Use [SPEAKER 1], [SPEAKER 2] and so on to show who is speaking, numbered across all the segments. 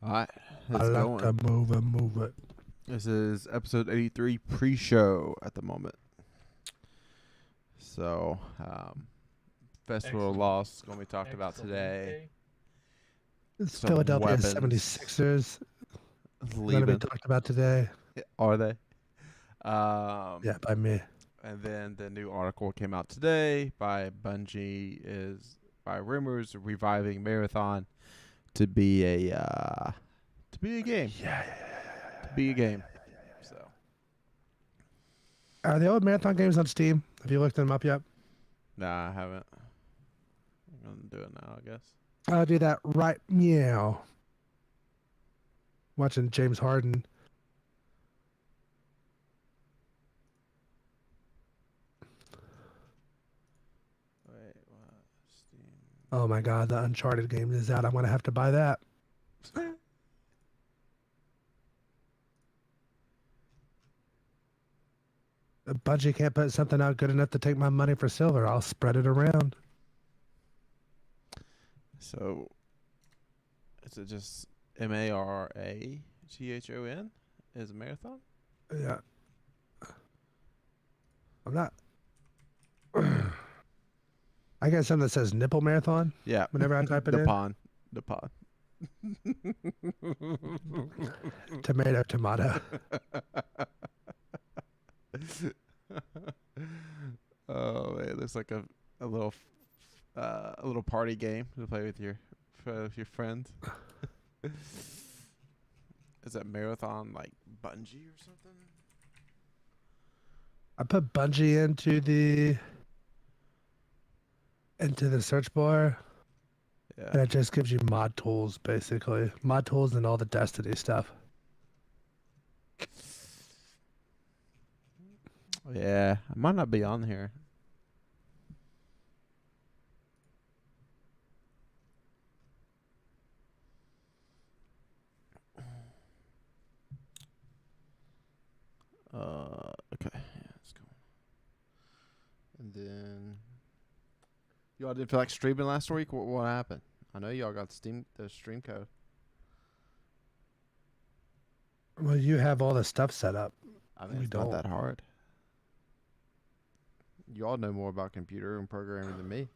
[SPEAKER 1] All right,
[SPEAKER 2] I
[SPEAKER 1] it's
[SPEAKER 2] like to
[SPEAKER 1] going.
[SPEAKER 2] move it.
[SPEAKER 1] This is episode 83 pre-show at the moment. So, Festival of
[SPEAKER 3] Excellent.
[SPEAKER 1] Lost is going to be talked about
[SPEAKER 3] Excellent.
[SPEAKER 1] today.
[SPEAKER 2] It's
[SPEAKER 1] Some
[SPEAKER 2] Philadelphia
[SPEAKER 1] weapons
[SPEAKER 2] 76ers going to be
[SPEAKER 1] leaving.
[SPEAKER 2] talked about today.
[SPEAKER 1] Are they?
[SPEAKER 2] Yeah, by me.
[SPEAKER 1] And then the new article came out today by Bungie is by rumors reviving Marathon to be a game.
[SPEAKER 2] Yeah.
[SPEAKER 1] To be a game. So.
[SPEAKER 2] Are the old marathon games on Steam? Have you looked them up yet?
[SPEAKER 1] Nah, I haven't. I'm gonna do it now, I guess.
[SPEAKER 2] I'll do that right meow. Watching James Harden.
[SPEAKER 1] Wait, what? Steam.
[SPEAKER 2] Oh my god, the Uncharted game is out. I'm going to have to buy that. Bungie can't put something out good enough to take my money for silver. I'll spread it around.
[SPEAKER 1] So, is it just Marathon? Is a marathon?
[SPEAKER 2] Yeah. I'm not. I got something that says nipple marathon.
[SPEAKER 1] Yeah.
[SPEAKER 2] Whenever I type it
[SPEAKER 1] The
[SPEAKER 2] in.
[SPEAKER 1] pond.
[SPEAKER 2] Tomato.
[SPEAKER 1] Oh, it looks like a little party game to play with your friends. Is that marathon like Bungie or something?
[SPEAKER 2] I put Bungie into the search bar, and
[SPEAKER 1] Yeah.
[SPEAKER 2] it just gives you mod tools, basically. Mod tools and all the Destiny stuff.
[SPEAKER 1] Yeah, I might not be on here. Okay, yeah, let's go. And then y'all didn't feel like streaming last week. What happened? I know y'all got the stream code.
[SPEAKER 2] Well, you have all the stuff set up.
[SPEAKER 1] I mean,
[SPEAKER 2] We
[SPEAKER 1] it's not
[SPEAKER 2] don't.
[SPEAKER 1] that hard. You all know more about computer and programming than me.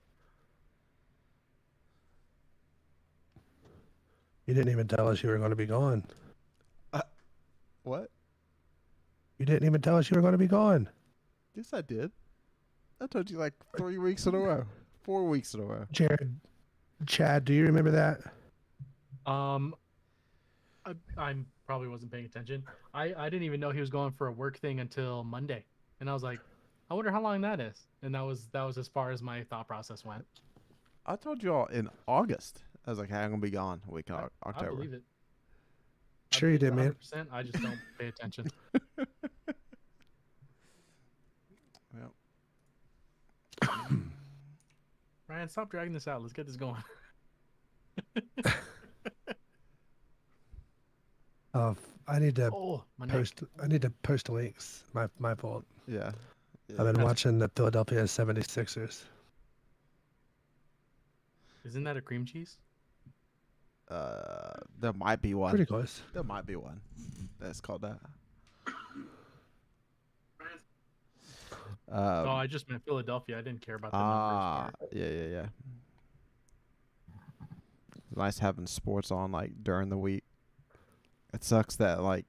[SPEAKER 2] You didn't even tell us you were going to be gone.
[SPEAKER 1] What?
[SPEAKER 2] You didn't even tell us you were going to be gone.
[SPEAKER 1] Yes, I did. I told you like 3 weeks in a row, 4 weeks in a row.
[SPEAKER 2] Chad, do you remember that?
[SPEAKER 3] I probably wasn't paying attention. I didn't even know he was going for a work thing until Monday, and I was like, I wonder how long that is. And that was as far as my thought process went.
[SPEAKER 1] I told you all in August. I was like, hey, I'm gonna be gone a week in
[SPEAKER 3] I
[SPEAKER 1] October.
[SPEAKER 3] believe it.
[SPEAKER 2] Sure you did, man.
[SPEAKER 3] 100%. I just don't pay attention.
[SPEAKER 1] Well,
[SPEAKER 3] Ryan, stop dragging this out. Let's get this going.
[SPEAKER 2] I need to
[SPEAKER 3] Oh, my neck.
[SPEAKER 2] post. I need to post links. My fault.
[SPEAKER 1] yeah.
[SPEAKER 2] I've been watching the Philadelphia 76ers.
[SPEAKER 3] Isn't that a cream cheese?
[SPEAKER 1] There might be one.
[SPEAKER 2] Pretty close.
[SPEAKER 1] There might be one that's called that.
[SPEAKER 3] Oh, I just meant Philadelphia. I didn't care about the numbers part.
[SPEAKER 1] Yeah. Nice having sports on like during the week. It sucks that like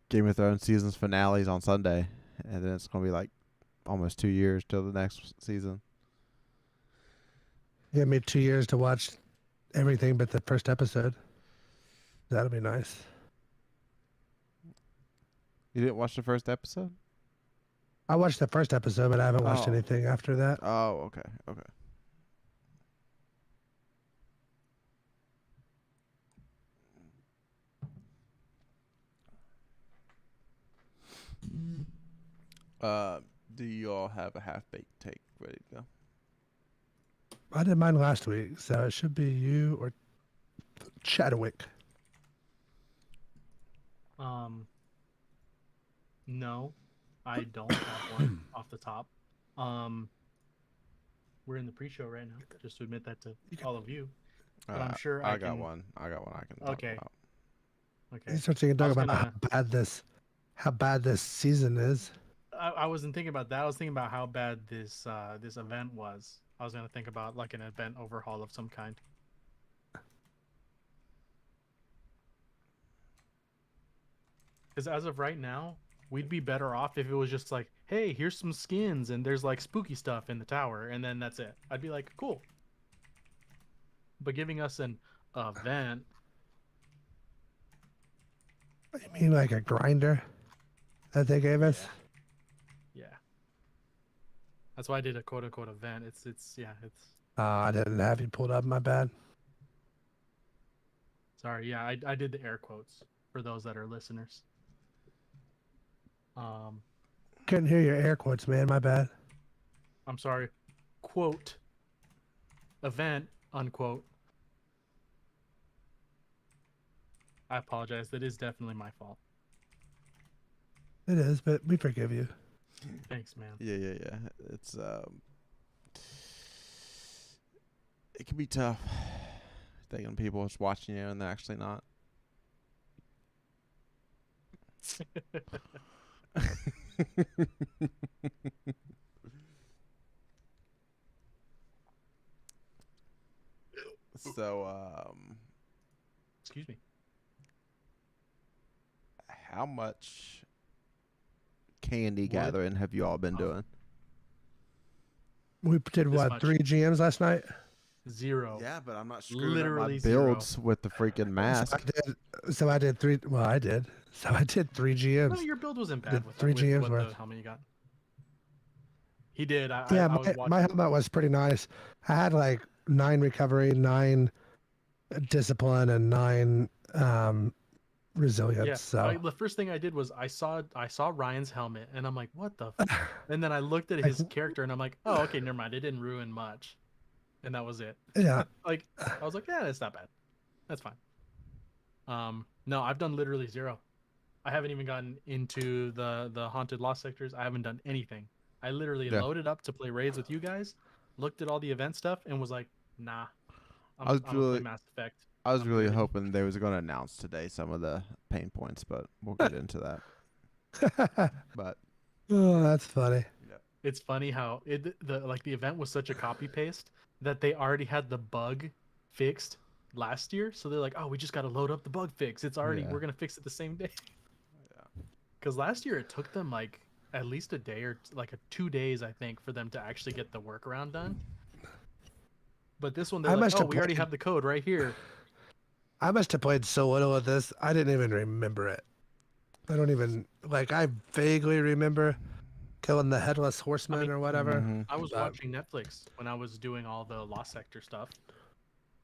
[SPEAKER 1] Game of Thrones season's finale's on Sunday, and then it's gonna be like almost 2 years till the next season.
[SPEAKER 2] You gave me 2 years to watch everything but the first episode. That'll be nice.
[SPEAKER 1] You didn't watch the first episode?
[SPEAKER 2] I watched the first episode, but I haven't watched
[SPEAKER 1] Oh.
[SPEAKER 2] anything after that.
[SPEAKER 1] Oh, okay. Do you all have a half-baked take ready to go?
[SPEAKER 2] I did mine last week, so it should be you or Chadwick.
[SPEAKER 3] No, I don't have one off the top. We're in the pre-show right now, just to admit that to all of you. but I'm sure
[SPEAKER 1] I
[SPEAKER 3] I
[SPEAKER 1] got
[SPEAKER 3] can.
[SPEAKER 1] one. I got one I can talk
[SPEAKER 3] Okay.
[SPEAKER 1] about.
[SPEAKER 3] Okay.
[SPEAKER 2] So you can
[SPEAKER 3] I
[SPEAKER 2] talk
[SPEAKER 3] was
[SPEAKER 2] about
[SPEAKER 3] gonna.
[SPEAKER 2] how bad this season is.
[SPEAKER 3] I wasn't thinking about that. I was thinking about how bad this event was. I was gonna think about like an event overhaul of some kind. Because as of right now, we'd be better off if it was just like, hey, here's some skins and there's like spooky stuff in the tower, and then that's it. I'd be like, cool. But giving us an event,
[SPEAKER 2] You mean like a grinder that they gave us?
[SPEAKER 3] yeah. That's why I did a quote unquote event. It's yeah, it's
[SPEAKER 2] I didn't have you pulled up. My bad.
[SPEAKER 3] sorry, yeah, I did the air quotes for those that are listeners. Um,
[SPEAKER 2] Couldn't hear your air quotes, man. My bad.
[SPEAKER 3] I'm sorry, quote event unquote. I apologize. That is definitely my fault.
[SPEAKER 2] It is, but we forgive you.
[SPEAKER 3] Thanks, man.
[SPEAKER 1] Yeah. It's it can be tough thinking people is watching you and they're actually not. So,
[SPEAKER 3] Excuse me.
[SPEAKER 1] how much candy
[SPEAKER 3] Wood?
[SPEAKER 1] gathering have you all been doing?
[SPEAKER 2] We did
[SPEAKER 3] This
[SPEAKER 2] what
[SPEAKER 3] much.
[SPEAKER 2] 3 GMs last night.
[SPEAKER 3] 0.
[SPEAKER 1] Yeah, but I'm not screwing
[SPEAKER 3] Literally
[SPEAKER 1] up my
[SPEAKER 3] zero.
[SPEAKER 1] builds with the freaking mask.
[SPEAKER 2] So I did 3. Well, I did. So I did 3
[SPEAKER 3] No,
[SPEAKER 2] GMs.
[SPEAKER 3] your build wasn't
[SPEAKER 2] The
[SPEAKER 3] bad with,
[SPEAKER 2] 3
[SPEAKER 3] with
[SPEAKER 2] GMs
[SPEAKER 3] what
[SPEAKER 2] worth.
[SPEAKER 3] the helmet you got. He did.
[SPEAKER 2] Yeah,
[SPEAKER 3] I was
[SPEAKER 2] my
[SPEAKER 3] watching.
[SPEAKER 2] helmet was pretty nice. I had like 9 recovery, 9 discipline, and 9 resilience.
[SPEAKER 3] Yeah.
[SPEAKER 2] So
[SPEAKER 3] The first thing I did was I saw Ryan's helmet and I'm like, what the? And then I looked at his character and I'm like, oh, okay, never mind. It didn't ruin much, and that was it.
[SPEAKER 2] yeah,
[SPEAKER 3] Like I was like, yeah, that's not bad. That's fine. No, I've done literally 0. I haven't even gotten into the haunted lost sectors. I haven't done anything. I literally
[SPEAKER 1] Yeah.
[SPEAKER 3] loaded up to play raids with you guys, looked at all the event stuff, and was like, nah,
[SPEAKER 1] I was
[SPEAKER 3] I'm gonna play Mass Effect.
[SPEAKER 1] I was
[SPEAKER 3] I'm
[SPEAKER 1] really
[SPEAKER 3] good.
[SPEAKER 1] hoping they was going to announce today some of the pain points, but we'll get into that. But
[SPEAKER 2] oh, that's funny.
[SPEAKER 3] It's funny how the event was such a copy paste that they already had the bug fixed last year. So they're like, oh, we just got to load up the bug fix. It's already
[SPEAKER 1] Yeah.
[SPEAKER 3] we're gonna fix it the same day.
[SPEAKER 1] Yeah.
[SPEAKER 3] Because last year it took them like at least a day or like 2 days, I think, for them to actually get the workaround done. But this one, they're like, oh, we already have the code right here.
[SPEAKER 2] I must have played so little of this, I didn't even remember it. I don't even like. I vaguely remember killing the headless horseman or whatever.
[SPEAKER 1] Mhm.
[SPEAKER 3] I was
[SPEAKER 2] But-
[SPEAKER 3] watching Netflix when I was doing all the Lost Sector stuff.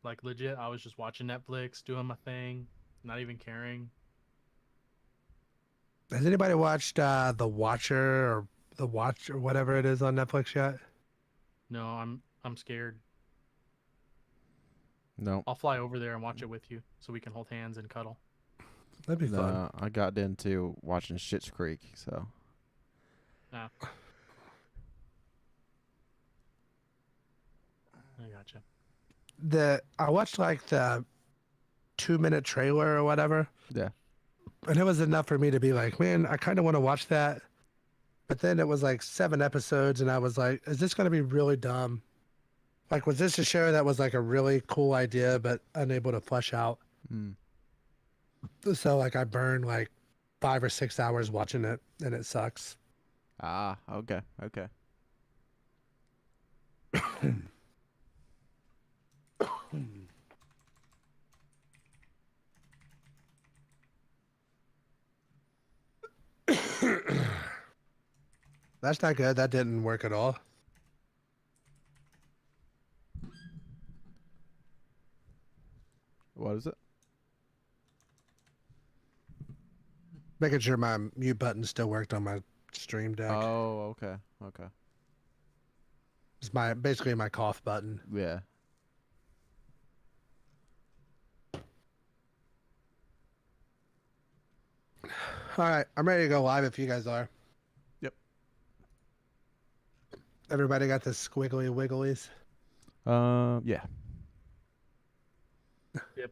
[SPEAKER 3] Like legit, I was just watching Netflix, doing my thing, not even caring.
[SPEAKER 2] Has anybody watched The Watcher or The Watch or whatever it is on Netflix yet?
[SPEAKER 3] No, I'm scared.
[SPEAKER 1] No.
[SPEAKER 3] I'll fly over there and watch it with you so we can hold hands and cuddle.
[SPEAKER 2] That'd be fun.
[SPEAKER 1] No, I got into watching Schitt's Creek, so
[SPEAKER 3] Ah. I gotcha.
[SPEAKER 2] I watched like the 2-minute trailer or whatever,
[SPEAKER 1] yeah.
[SPEAKER 2] and it was enough for me to be like, man, I kind of want to watch that. But then it was like 7 episodes, and I was like, is this going to be really dumb? Like, was this a show that was like a really cool idea but unable to flesh out?
[SPEAKER 1] Mm.
[SPEAKER 2] So like I burned like 5 or 6 hours watching it, and it sucks.
[SPEAKER 1] Ah, okay.
[SPEAKER 2] That's not good. That didn't work at all.
[SPEAKER 1] What is it?
[SPEAKER 2] Making sure my mute button still worked on my stream deck.
[SPEAKER 1] Oh, okay.
[SPEAKER 2] It's basically my cough button.
[SPEAKER 1] Yeah.
[SPEAKER 2] All right, I'm ready to go live if you guys are.
[SPEAKER 1] Yep.
[SPEAKER 2] Everybody got the squiggly wigglies?
[SPEAKER 1] Yeah.
[SPEAKER 3] Yep.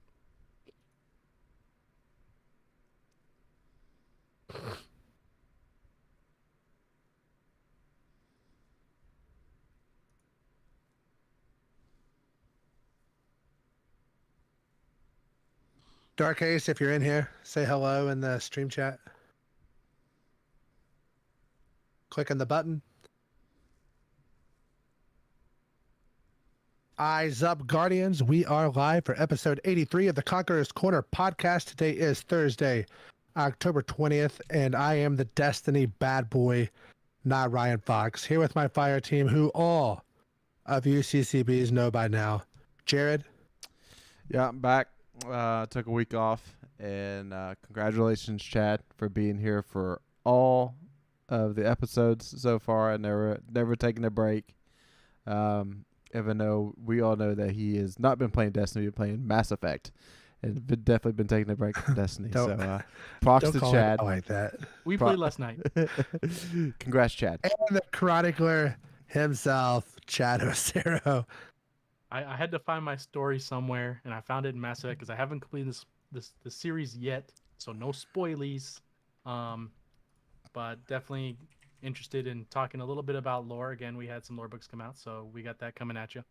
[SPEAKER 2] Dark Ace, if you're in here, say hello in the stream chat. Click on the button. Eyes up, Guardians. We are live for episode 83 of the Conqueror's Corner podcast. Today is Thursday, October 20th, and I am the Destiny bad boy, NotRyanFox, here with my fire team, who all of you CCBs know by now. Jared?
[SPEAKER 1] Yeah, I'm back. Took a week off, and congratulations, Chad, for being here for all of the episodes so far, and never taking a break. Even though we all know that he has not been playing Destiny, he's been playing Mass Effect, and definitely been taking a break from Destiny. So, props to Chad.
[SPEAKER 2] Like that.
[SPEAKER 3] We played last night.
[SPEAKER 1] Congrats, Chad.
[SPEAKER 2] And the chronicler himself, chadocero.
[SPEAKER 3] I had to find my story somewhere, and I found it in Mass Effect because I haven't completed this series yet, so no spoilies. But definitely interested in talking a little bit about lore. Again, we had some lore books come out, so we got that coming at you.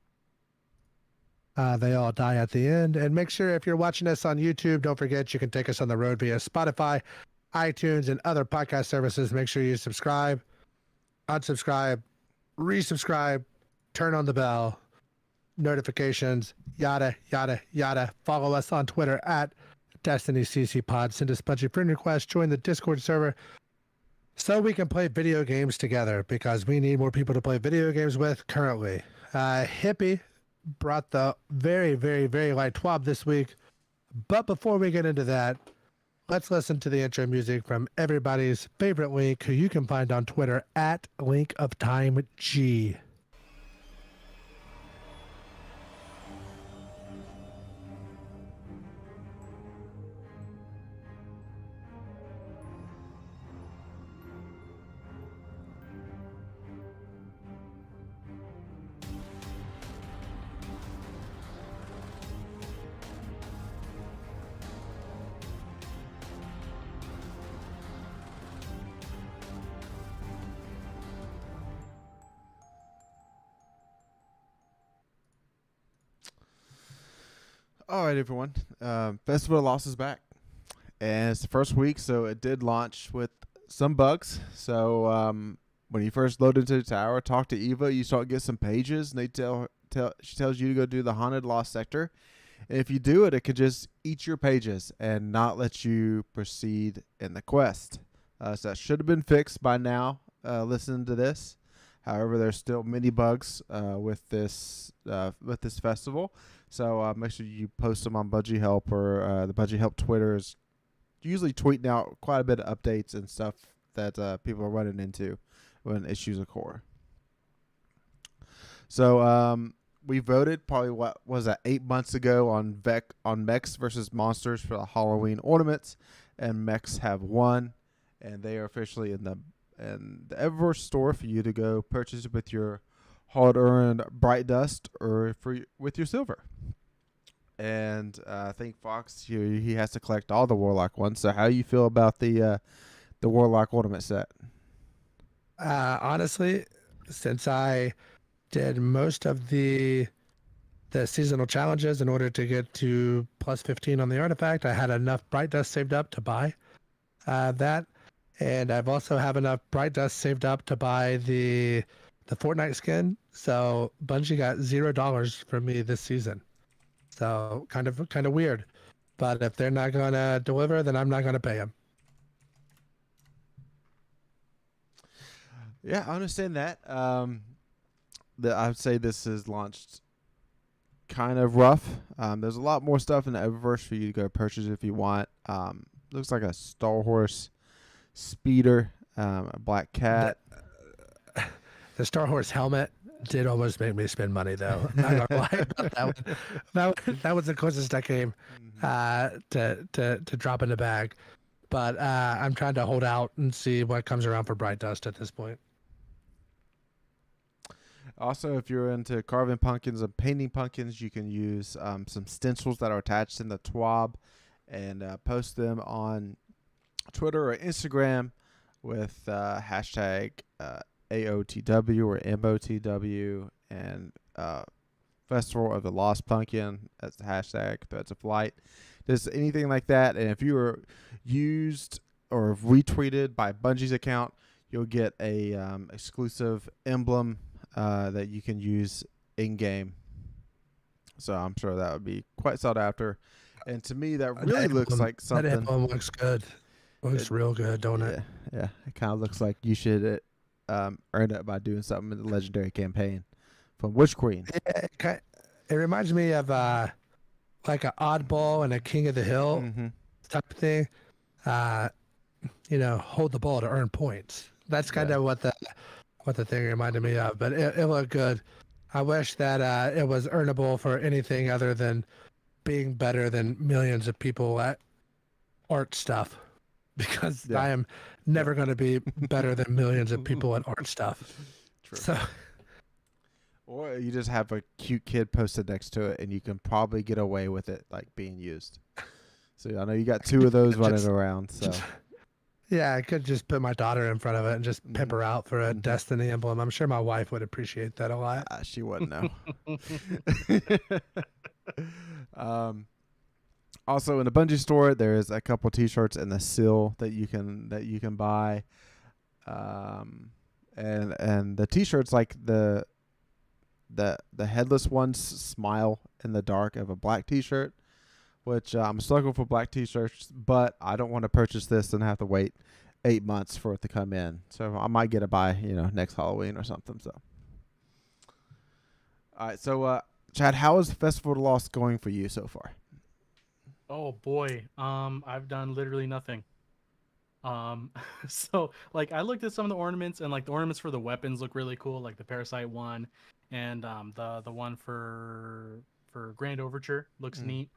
[SPEAKER 2] They all die at the end. And make sure if you're watching us on YouTube, don't forget you can take us on the road via Spotify, iTunes, and other podcast services. Make sure you subscribe, unsubscribe, resubscribe, turn on the bell, notifications, yada, yada, yada. Follow us on Twitter at DestinyCCPod. Send us Bungie friend requests. Join the Discord server so we can play video games together because we need more people to play video games with currently. Hippie brought the very, very, very light TWAB this week. But before we get into that, let's listen to the intro music from everybody's favorite Link, who you can find on Twitter at LinkOfTimeG.
[SPEAKER 1] All right, everyone. Festival of Lost is back, and it's the first week, so it did launch with some bugs. So when you first load into the tower, talk to Eva, you start to get some pages, and she tells you to go do the haunted lost sector. And if you do it, it could just eat your pages and not let you proceed in the quest. So that should have been fixed by now. Listening to this, however, there's still many bugs with this festival. So make sure you post them on Bungie Help or the Bungie Help Twitters. Usually tweeting out quite a bit of updates and stuff that people are running into when issues occur. So we voted probably, what was that, 8 months ago on mechs versus monsters for the Halloween ornaments, and mechs have won, and they are officially in the Eververse store for you to go purchase with your hard-earned bright dust or with your silver. And I think Fox here, he has to collect all the Warlock ones. So how do you feel about the Warlock ornament set?
[SPEAKER 2] Honestly, since I did most of the seasonal challenges in order to get to plus 15 on the artifact, I had enough bright dust saved up to buy that. And I've also have enough bright dust saved up to buy the Fortnite skin. So Bungie got $0 from me this season. So kind of weird. But if they're not going to deliver, then I'm not going to pay them.
[SPEAKER 1] Yeah, I understand that. I would say this is launched kind of rough. There's a lot more stuff in the Eververse for you to go purchase if you want. Looks like a Star Horse speeder, a black cat.
[SPEAKER 2] The Star Horse helmet did almost make me spend money, though. Not gonna lie about that one. That was the closest I came to drop in the bag. But I'm trying to hold out and see what comes around for Bright Dust at this point.
[SPEAKER 1] Also, if you're into carving pumpkins and painting pumpkins, you can use some stencils that are attached in the TWAB and post them on Twitter or Instagram with hashtag AOTW or MOTW and Festival of the Lost Pumpkin. That's the hashtag. Threads of Light. Just anything like that. And if you are used or retweeted by Bungie's account, you'll get a exclusive emblem that you can use in game. So I'm sure that would be quite sought after. And to me, that really looks like something.
[SPEAKER 2] That emblem looks good. Looks real good, don't it?
[SPEAKER 1] Yeah. It kind of looks like you should earn it by doing something in the legendary campaign from Witch Queen.
[SPEAKER 2] It reminds me of like an Oddball and a King of the Hill type of thing. Hold the ball to earn points. That's kind of what the thing reminded me of. But it looked good. I wish that it was earnable for anything other than being better than millions of people at art stuff, because I am never going to be better than millions of people at art stuff.
[SPEAKER 1] True.
[SPEAKER 2] So,
[SPEAKER 1] or you just have a cute kid posted next to it, and you can probably get away with it like being used. So I know you got 2 of those running around. So
[SPEAKER 2] yeah, I could just put my daughter in front of it and just pimp her out for a Destiny emblem. I'm sure my wife would appreciate that a lot.
[SPEAKER 1] She wouldn't know. Also in the Bungie store, there is a couple T-shirts and the seal that you can buy. And the T-shirts, like the headless ones, smile in the dark of a black T-shirt, which I'm struggling for black T-shirts, but I don't want to purchase this and have to wait 8 months for it to come in. So I might get it by next Halloween or something. So, all right. So, Chad, how is the Festival of the Lost going for you so far?
[SPEAKER 3] Oh boy, I've done literally nothing. So like I looked at some of the ornaments, and like the ornaments for the weapons look really cool, like the Parasite one, and the one for Grand Overture looks neat.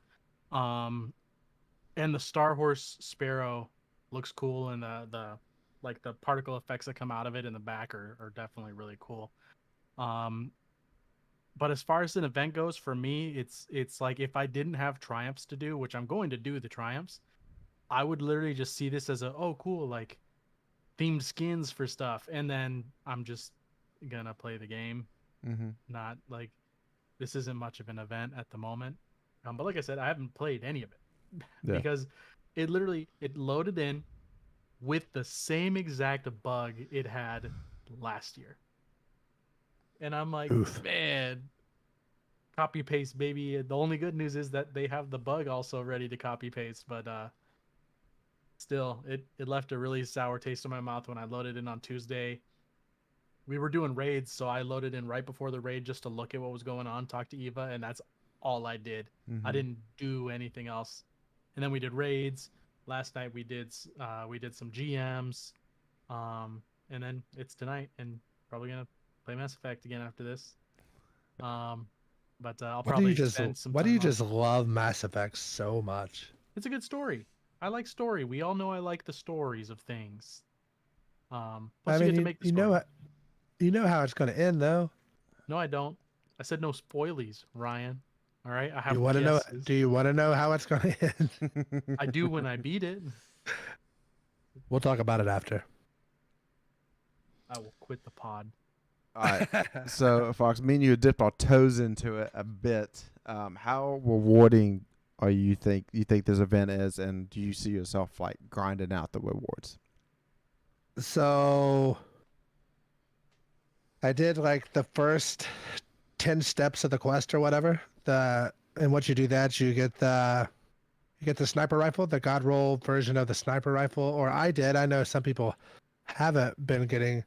[SPEAKER 3] And the Star Horse Sparrow looks cool, and the like the particle effects that come out of it in the back are definitely really cool. But as far as an event goes, for me, it's like if I didn't have triumphs to do, which I'm going to do the triumphs, I would literally just see this as cool, like themed skins for stuff, and then I'm just gonna play the game. Not like this isn't much of an event at the moment. But like I said, I haven't played any of it because it loaded in with the same exact bug it had last year. And I'm like, man, copy paste, baby. The only good news is that they have the bug also ready to copy paste, but still, it left a really sour taste in my mouth when I loaded in on Tuesday. We were doing raids, so I loaded in right before the raid just to look at what was going on, talk to Eva, and that's all I did. I didn't do anything else. And then we did raids. Last night we did some GMs, and then it's tonight, and probably gonna play Mass Effect again after this. But I'll probably spend some time.
[SPEAKER 2] Why do you just love Mass Effect so much?
[SPEAKER 3] It's a good story. I like story. We all know I like the stories of things. Plus
[SPEAKER 2] I mean,
[SPEAKER 3] you get to make the story.
[SPEAKER 2] You know how it's going to end, though.
[SPEAKER 3] No, I don't. I said no spoilies, Ryan. All right, I have.
[SPEAKER 2] You want to know? Do you want to know how it's going to end?
[SPEAKER 3] I do when I beat it.
[SPEAKER 2] We'll talk about it after.
[SPEAKER 3] I will quit the pod.
[SPEAKER 1] All right. So, Fox, me and you dipped our toes into it a bit. How rewarding are you think this event is, and do you see yourself like grinding out the rewards?
[SPEAKER 2] So, I did like the first 10 steps of the quest or whatever. And once you do that, you get the sniper rifle, the God roll version of the sniper rifle, or I did. I know some people haven't been getting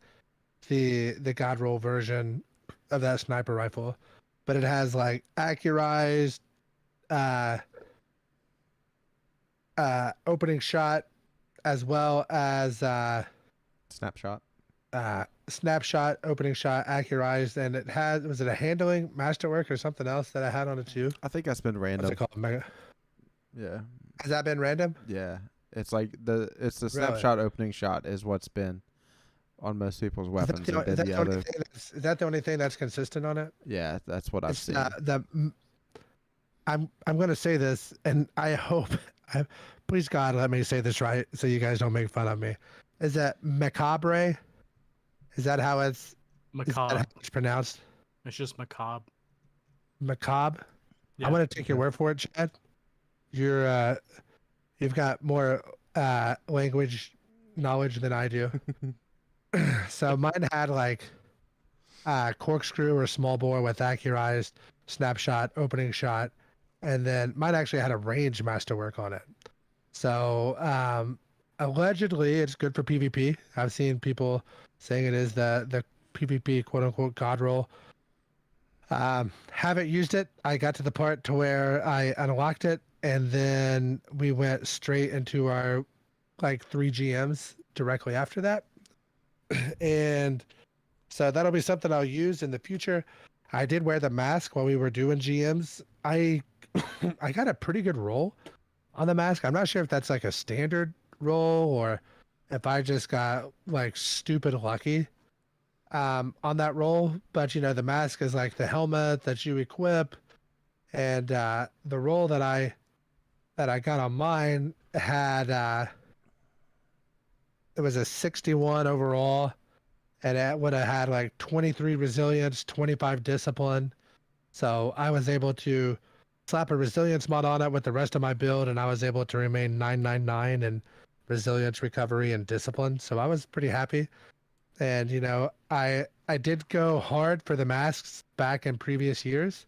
[SPEAKER 2] the God roll version of that sniper rifle, but it has like accurized opening shot as well as
[SPEAKER 1] Snapshot,
[SPEAKER 2] opening shot, accurized, and it had, was it a handling masterwork or something else that I had on it too?
[SPEAKER 1] I think that's been random.
[SPEAKER 2] What's it called? Mega?
[SPEAKER 1] Yeah.
[SPEAKER 2] Has that been random?
[SPEAKER 1] Yeah. It's like the snapshot opening shot is what's been on most people's weapons.
[SPEAKER 2] Is that the only thing Is that the only thing that's consistent on it?
[SPEAKER 1] Yeah, that's what I've
[SPEAKER 2] It's
[SPEAKER 1] seen.
[SPEAKER 2] I'm going to say this, and I hope, please God, let me say this right, so you guys don't make fun of me. Is that macabre? Is that how it's
[SPEAKER 3] Macabre.
[SPEAKER 2] pronounced?
[SPEAKER 3] It's just macabre.
[SPEAKER 2] Macabre.
[SPEAKER 3] Yeah.
[SPEAKER 2] I'm going to take your word for it, Chad. You've got more language knowledge than I do. So mine had like corkscrew or small bore with accurized snapshot, opening shot, and then mine actually had a range masterwork on it. So allegedly it's good for PvP. I've seen people saying it is the PvP quote unquote god roll. Haven't used it. I got to the part to where I unlocked it, and then we went straight into our like 3 GMs directly after that. And so that'll be something I'll use in the future. I did wear the mask while we were doing GMs. I I got a pretty good roll on the mask. I'm not sure if that's like a standard roll or if I just got like stupid lucky on that roll. But you know, the mask is like the helmet that you equip, and the roll that I got on mine had it was a 61 overall, and it would have had like 23 resilience, 25 discipline. So I was able to slap a resilience mod on it with the rest of my build, and I was able to remain 999 in resilience, recovery, and discipline. So I was pretty happy. And you know, I did go hard for the masks back in previous years,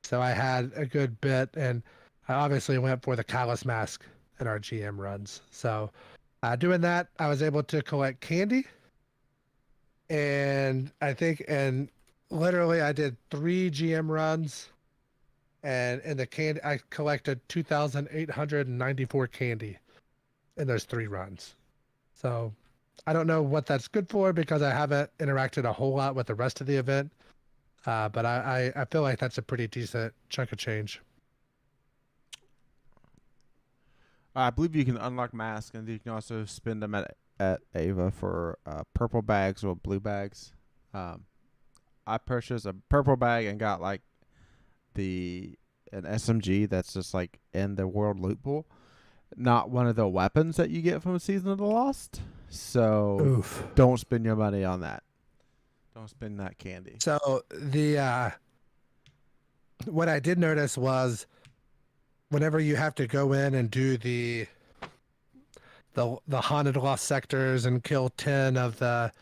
[SPEAKER 2] so I had a good bit, and I obviously went for the callus mask in our GM runs. So doing that, I was able to collect candy, and I think, and literally I did 3 GM runs, and in the candy I collected 2,894 candy in those 3 runs. So I don't know what that's good for because I haven't interacted a whole lot with the rest of the event, but I feel like that's a pretty decent chunk of change.
[SPEAKER 1] I believe you can unlock masks, and you can also spend them at Ava for purple bags or blue bags. I purchased a purple bag and got like an SMG that's just like in the world loot pool, not one of the weapons that you get from Season of the Lost. So
[SPEAKER 2] Oof.
[SPEAKER 1] don't spend your money on that. Don't spend that candy.
[SPEAKER 2] So the what I did notice was whenever you have to go in and do the haunted lost sectors and kill 10 of the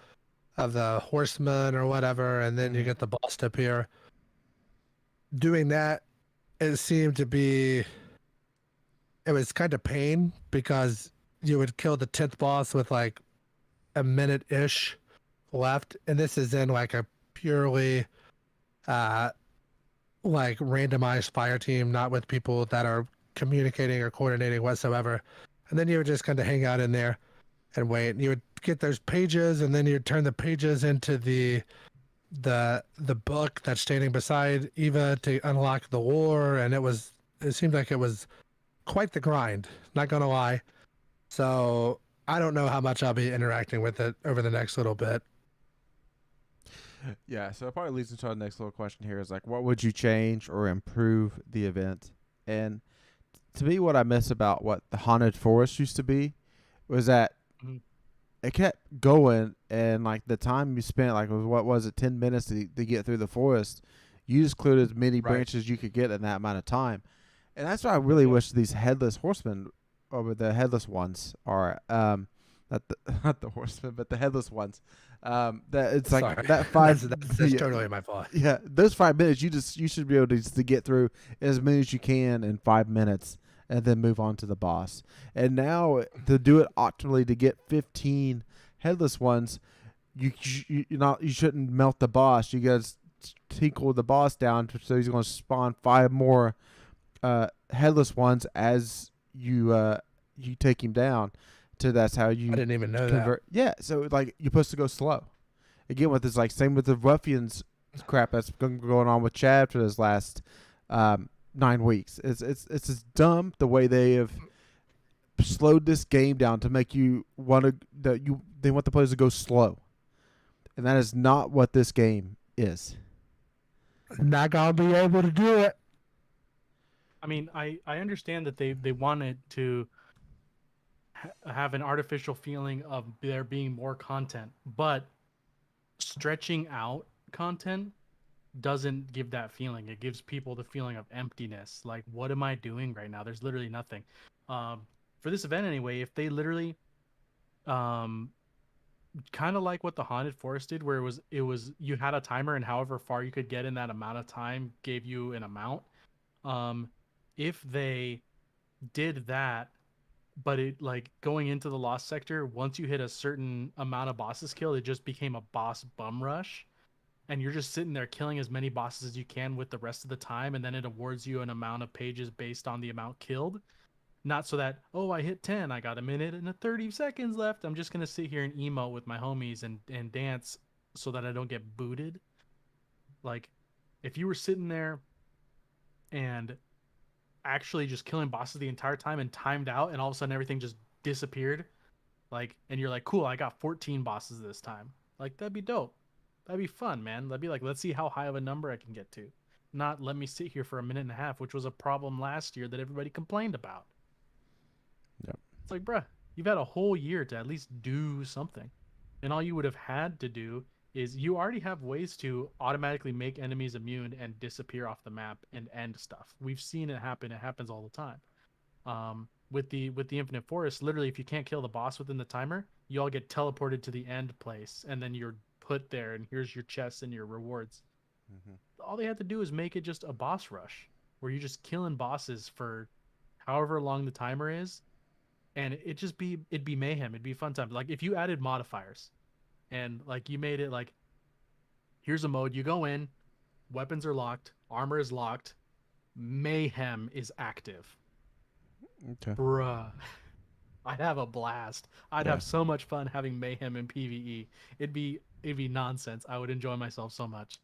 [SPEAKER 2] horsemen or whatever, and then you get the boss to appear, doing that, it seemed to be, it was kind of pain because you would kill the 10th boss with like a minute-ish left, and this is in like a purely like randomized fire team, not with people that are communicating or coordinating whatsoever. And then you would just kind of hang out in there and wait, and you would get those pages, and then you'd turn the pages into the book that's standing beside Eva to unlock the lore, and it seemed like it was quite the grind, not gonna lie. So I don't know how much I'll be interacting with it over the next little bit.
[SPEAKER 1] Yeah, so it probably leads into our next little question here is like, what would you change or improve the event? And to me, what I miss about what the Haunted Forest used to be was that it kept going, and like the time you spent, like what was it, 10 minutes to get through the forest, you just cleared as many branches you could get in that amount of time. And that's why I really wish these headless horsemen, or the headless ones, are not the horsemen, but the headless ones. That it's like
[SPEAKER 2] Sorry.
[SPEAKER 1] that 5.
[SPEAKER 2] That's totally my fault.
[SPEAKER 1] Yeah, those 5 minutes you should be able to get through as many as you can in 5 minutes, and then move on to the boss. And now to do it optimally, to get 15 headless ones, you shouldn't melt the boss. You got to tinkle the boss down, so he's going to spawn 5 more headless ones as you take him down. So that's how you.
[SPEAKER 2] I didn't even know
[SPEAKER 1] convert.
[SPEAKER 2] that.
[SPEAKER 1] Yeah, so like you're supposed to go slow. Again, with this, like same with the ruffians crap that's going on with Chad for this last 9 weeks. It's just dumb the way they have slowed this game down to make you want to they want the players to go slow. And that is not what this game is.
[SPEAKER 2] Not gonna be able to do it.
[SPEAKER 3] I mean, I understand that they wanted to have an artificial feeling of there being more content, but stretching out content doesn't give that feeling. It gives people the feeling of emptiness. Like, what am I doing right now? There's literally nothing. For this event anyway, if they literally, kind of like what the Haunted Forest did, where it was you had a timer and however far you could get in that amount of time gave you an amount. If they did that, but it like going into the Lost Sector, once you hit a certain amount of bosses killed, it just became a boss bum rush. And you're just sitting there killing as many bosses as you can with the rest of the time, and then it awards you an amount of pages based on the amount killed. Not so that, oh, I hit 10, I got a minute and 30 seconds left. I'm just gonna sit here and emote with my homies and dance so that I don't get booted. Like, if you were sitting there and actually just killing bosses the entire time and timed out, and all of a sudden everything just disappeared, like, and you're like, cool, I got 14 bosses this time. Like, that'd be dope. That'd be fun, man. That'd be like, let's see how high of a number I can get to. Not let me sit here for a minute and a half, which was a problem last year that everybody complained about.
[SPEAKER 1] Yep.
[SPEAKER 3] It's like, bruh, you've had a whole year to at least do something. And all you would have had to do is you already have ways to automatically make enemies immune and disappear off the map and end stuff. We've seen it happen. It happens all the time. With the Infinite Forest, literally, if you can't kill the boss within the timer, you all get teleported to the end place, and then you're put there, and here's your chests and your rewards. All they had to do is make it just a boss rush, where you're just killing bosses for however long the timer is, and it'd be mayhem. It'd be fun time. Like if you added modifiers, and like you made it like, here's a mode, you go in, weapons are locked, armor is locked, mayhem is active.
[SPEAKER 1] Okay.
[SPEAKER 3] Bruh. I'd have a blast. I'd have so much fun having mayhem in PvE. It'd be nonsense. I would enjoy myself so much.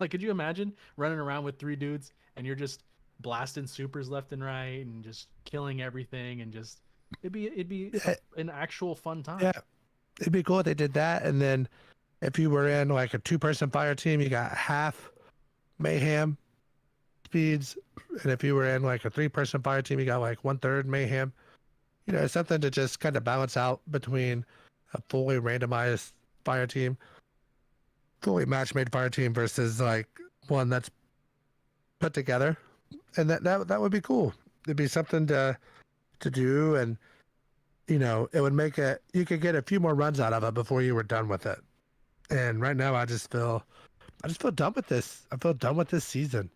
[SPEAKER 3] Like, could you imagine running around with 3 dudes and you're just blasting supers left and right and just killing everything, and just it'd be an actual fun time.
[SPEAKER 2] Yeah, it'd be cool if they did that. And then if you were in like a 2-person fire team, you got half mayhem speeds, and if you were in like a 3-person fire team, you got like 1/3 mayhem. You know, something to just kind of balance out between a fully randomized fire team, fully match-made fire team versus like one that's put together, and that would be cool. It'd be something to do, and you know, it would make it. You could get a few more runs out of it before you were done with it. And right now, I just feel done with this. I feel done with this season,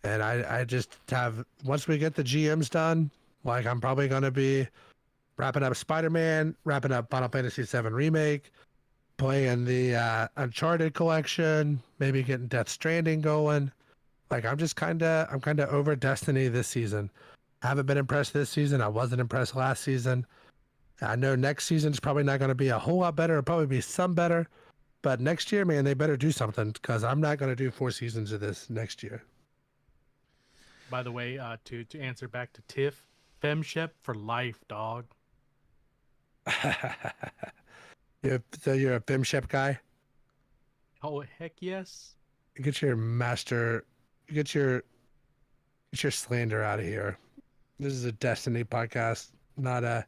[SPEAKER 2] and I just have, once we get the GMs done. Like, I'm probably going to be wrapping up Spider-Man, wrapping up Final Fantasy VII Remake, playing the Uncharted collection, maybe getting Death Stranding going. Like, I'm kind of over Destiny this season. I haven't been impressed this season. I wasn't impressed last season. I know next season's probably not going to be a whole lot better. It'll probably be some better. But next year, man, they better do something, because I'm not going to do 4 seasons of this next year.
[SPEAKER 3] By the way, to answer back to Tiff, Femshep for life, dog.
[SPEAKER 2] So you're a Femshep guy?
[SPEAKER 3] Oh, heck yes.
[SPEAKER 2] Get your slander out of here. This is a Destiny podcast, not a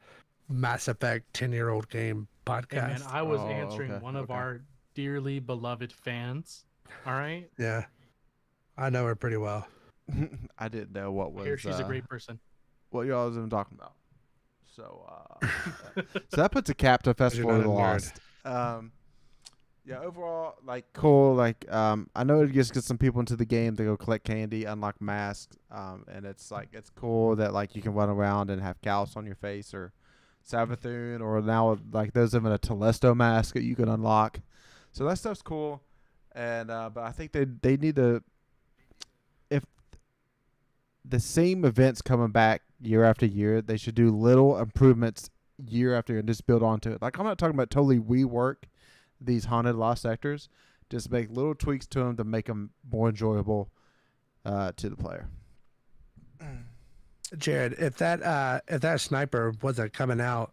[SPEAKER 2] Mass Effect 10-year-old game podcast.
[SPEAKER 3] Hey, man, I was answering one of our dearly beloved fans. All right?
[SPEAKER 2] Yeah. I know her pretty well.
[SPEAKER 1] I didn't know what was.
[SPEAKER 3] Here, she's a great person.
[SPEAKER 1] What y'all was even talking about. So, so that puts a cap to Festival of the Lost. Yeah, overall, like, cool. Like, I know it just gets some people into the game to go collect candy, unlock masks, and it's like, it's cool that like you can run around and have Callus on your face, or Savathun, or now like there's even a Telesto mask that you can unlock. So that stuff's cool, and but I think they need to, if the same events coming back year after year, they should do little improvements year after year and just build onto it. Like, I'm not talking about totally rework these haunted lost sectors, just make little tweaks to them to make them more enjoyable to the player.
[SPEAKER 2] Jared, if that sniper wasn't coming out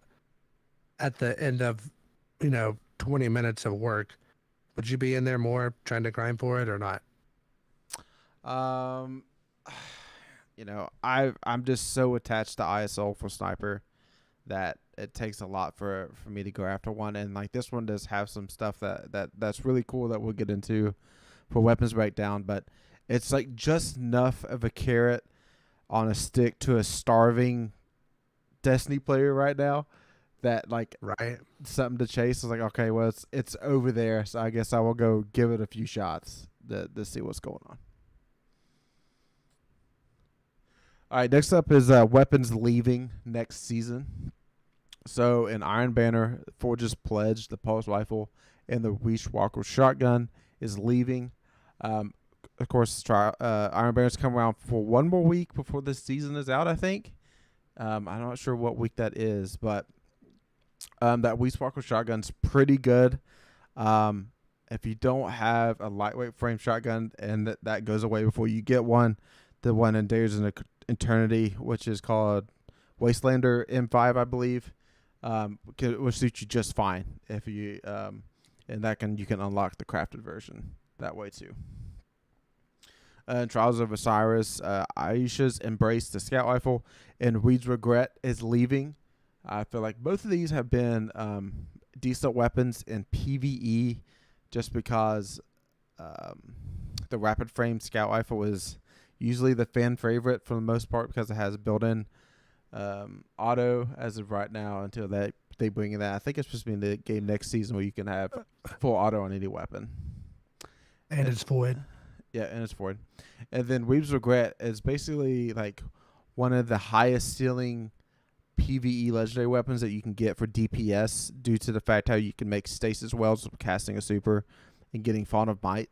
[SPEAKER 2] at the end of, 20 minutes of work. Would you be in there more trying to grind for it or not?
[SPEAKER 1] I'm just so attached to ISO for sniper that it takes a lot for me to go after one. And like this one does have some stuff that's really cool that we'll get into for weapons breakdown, but it's like just enough of a carrot on a stick to a starving Destiny player right now that like
[SPEAKER 2] Right.
[SPEAKER 1] something to chase. Is like, okay, well it's over there, so I guess I will go give it a few shots to see what's going on. All right, next up is weapons leaving next season. So in Iron Banner, Forge's Pledge, the pulse rifle, and the Reach Walker shotgun is leaving. Of course, Iron Banner's come around for one more week before this season is out, I think. I'm not sure what week that is, but that Reach Walker shotgun's pretty good. If you don't have a lightweight frame shotgun and that goes away before you get one, the one in Days in Eternity, which is called Wastelander M5, I believe, will suit you just fine if you and you can unlock the crafted version that way too. Trials of Osiris, Aisha's Embrace, the scout rifle, and Reed's Regret is leaving. I feel like both of these have been decent weapons in PvE, just because the rapid frame scout rifle is usually the fan favorite for the most part because it has built-in auto as of right now until they bring in that. I think it's supposed to be in the game next season where you can have full auto on any weapon.
[SPEAKER 2] And it's void.
[SPEAKER 1] Yeah, and it's void. And then Weave's Regret is basically like one of the highest ceiling PvE legendary weapons that you can get for DPS due to the fact how you can make stasis wells with casting a super and getting Font of Might.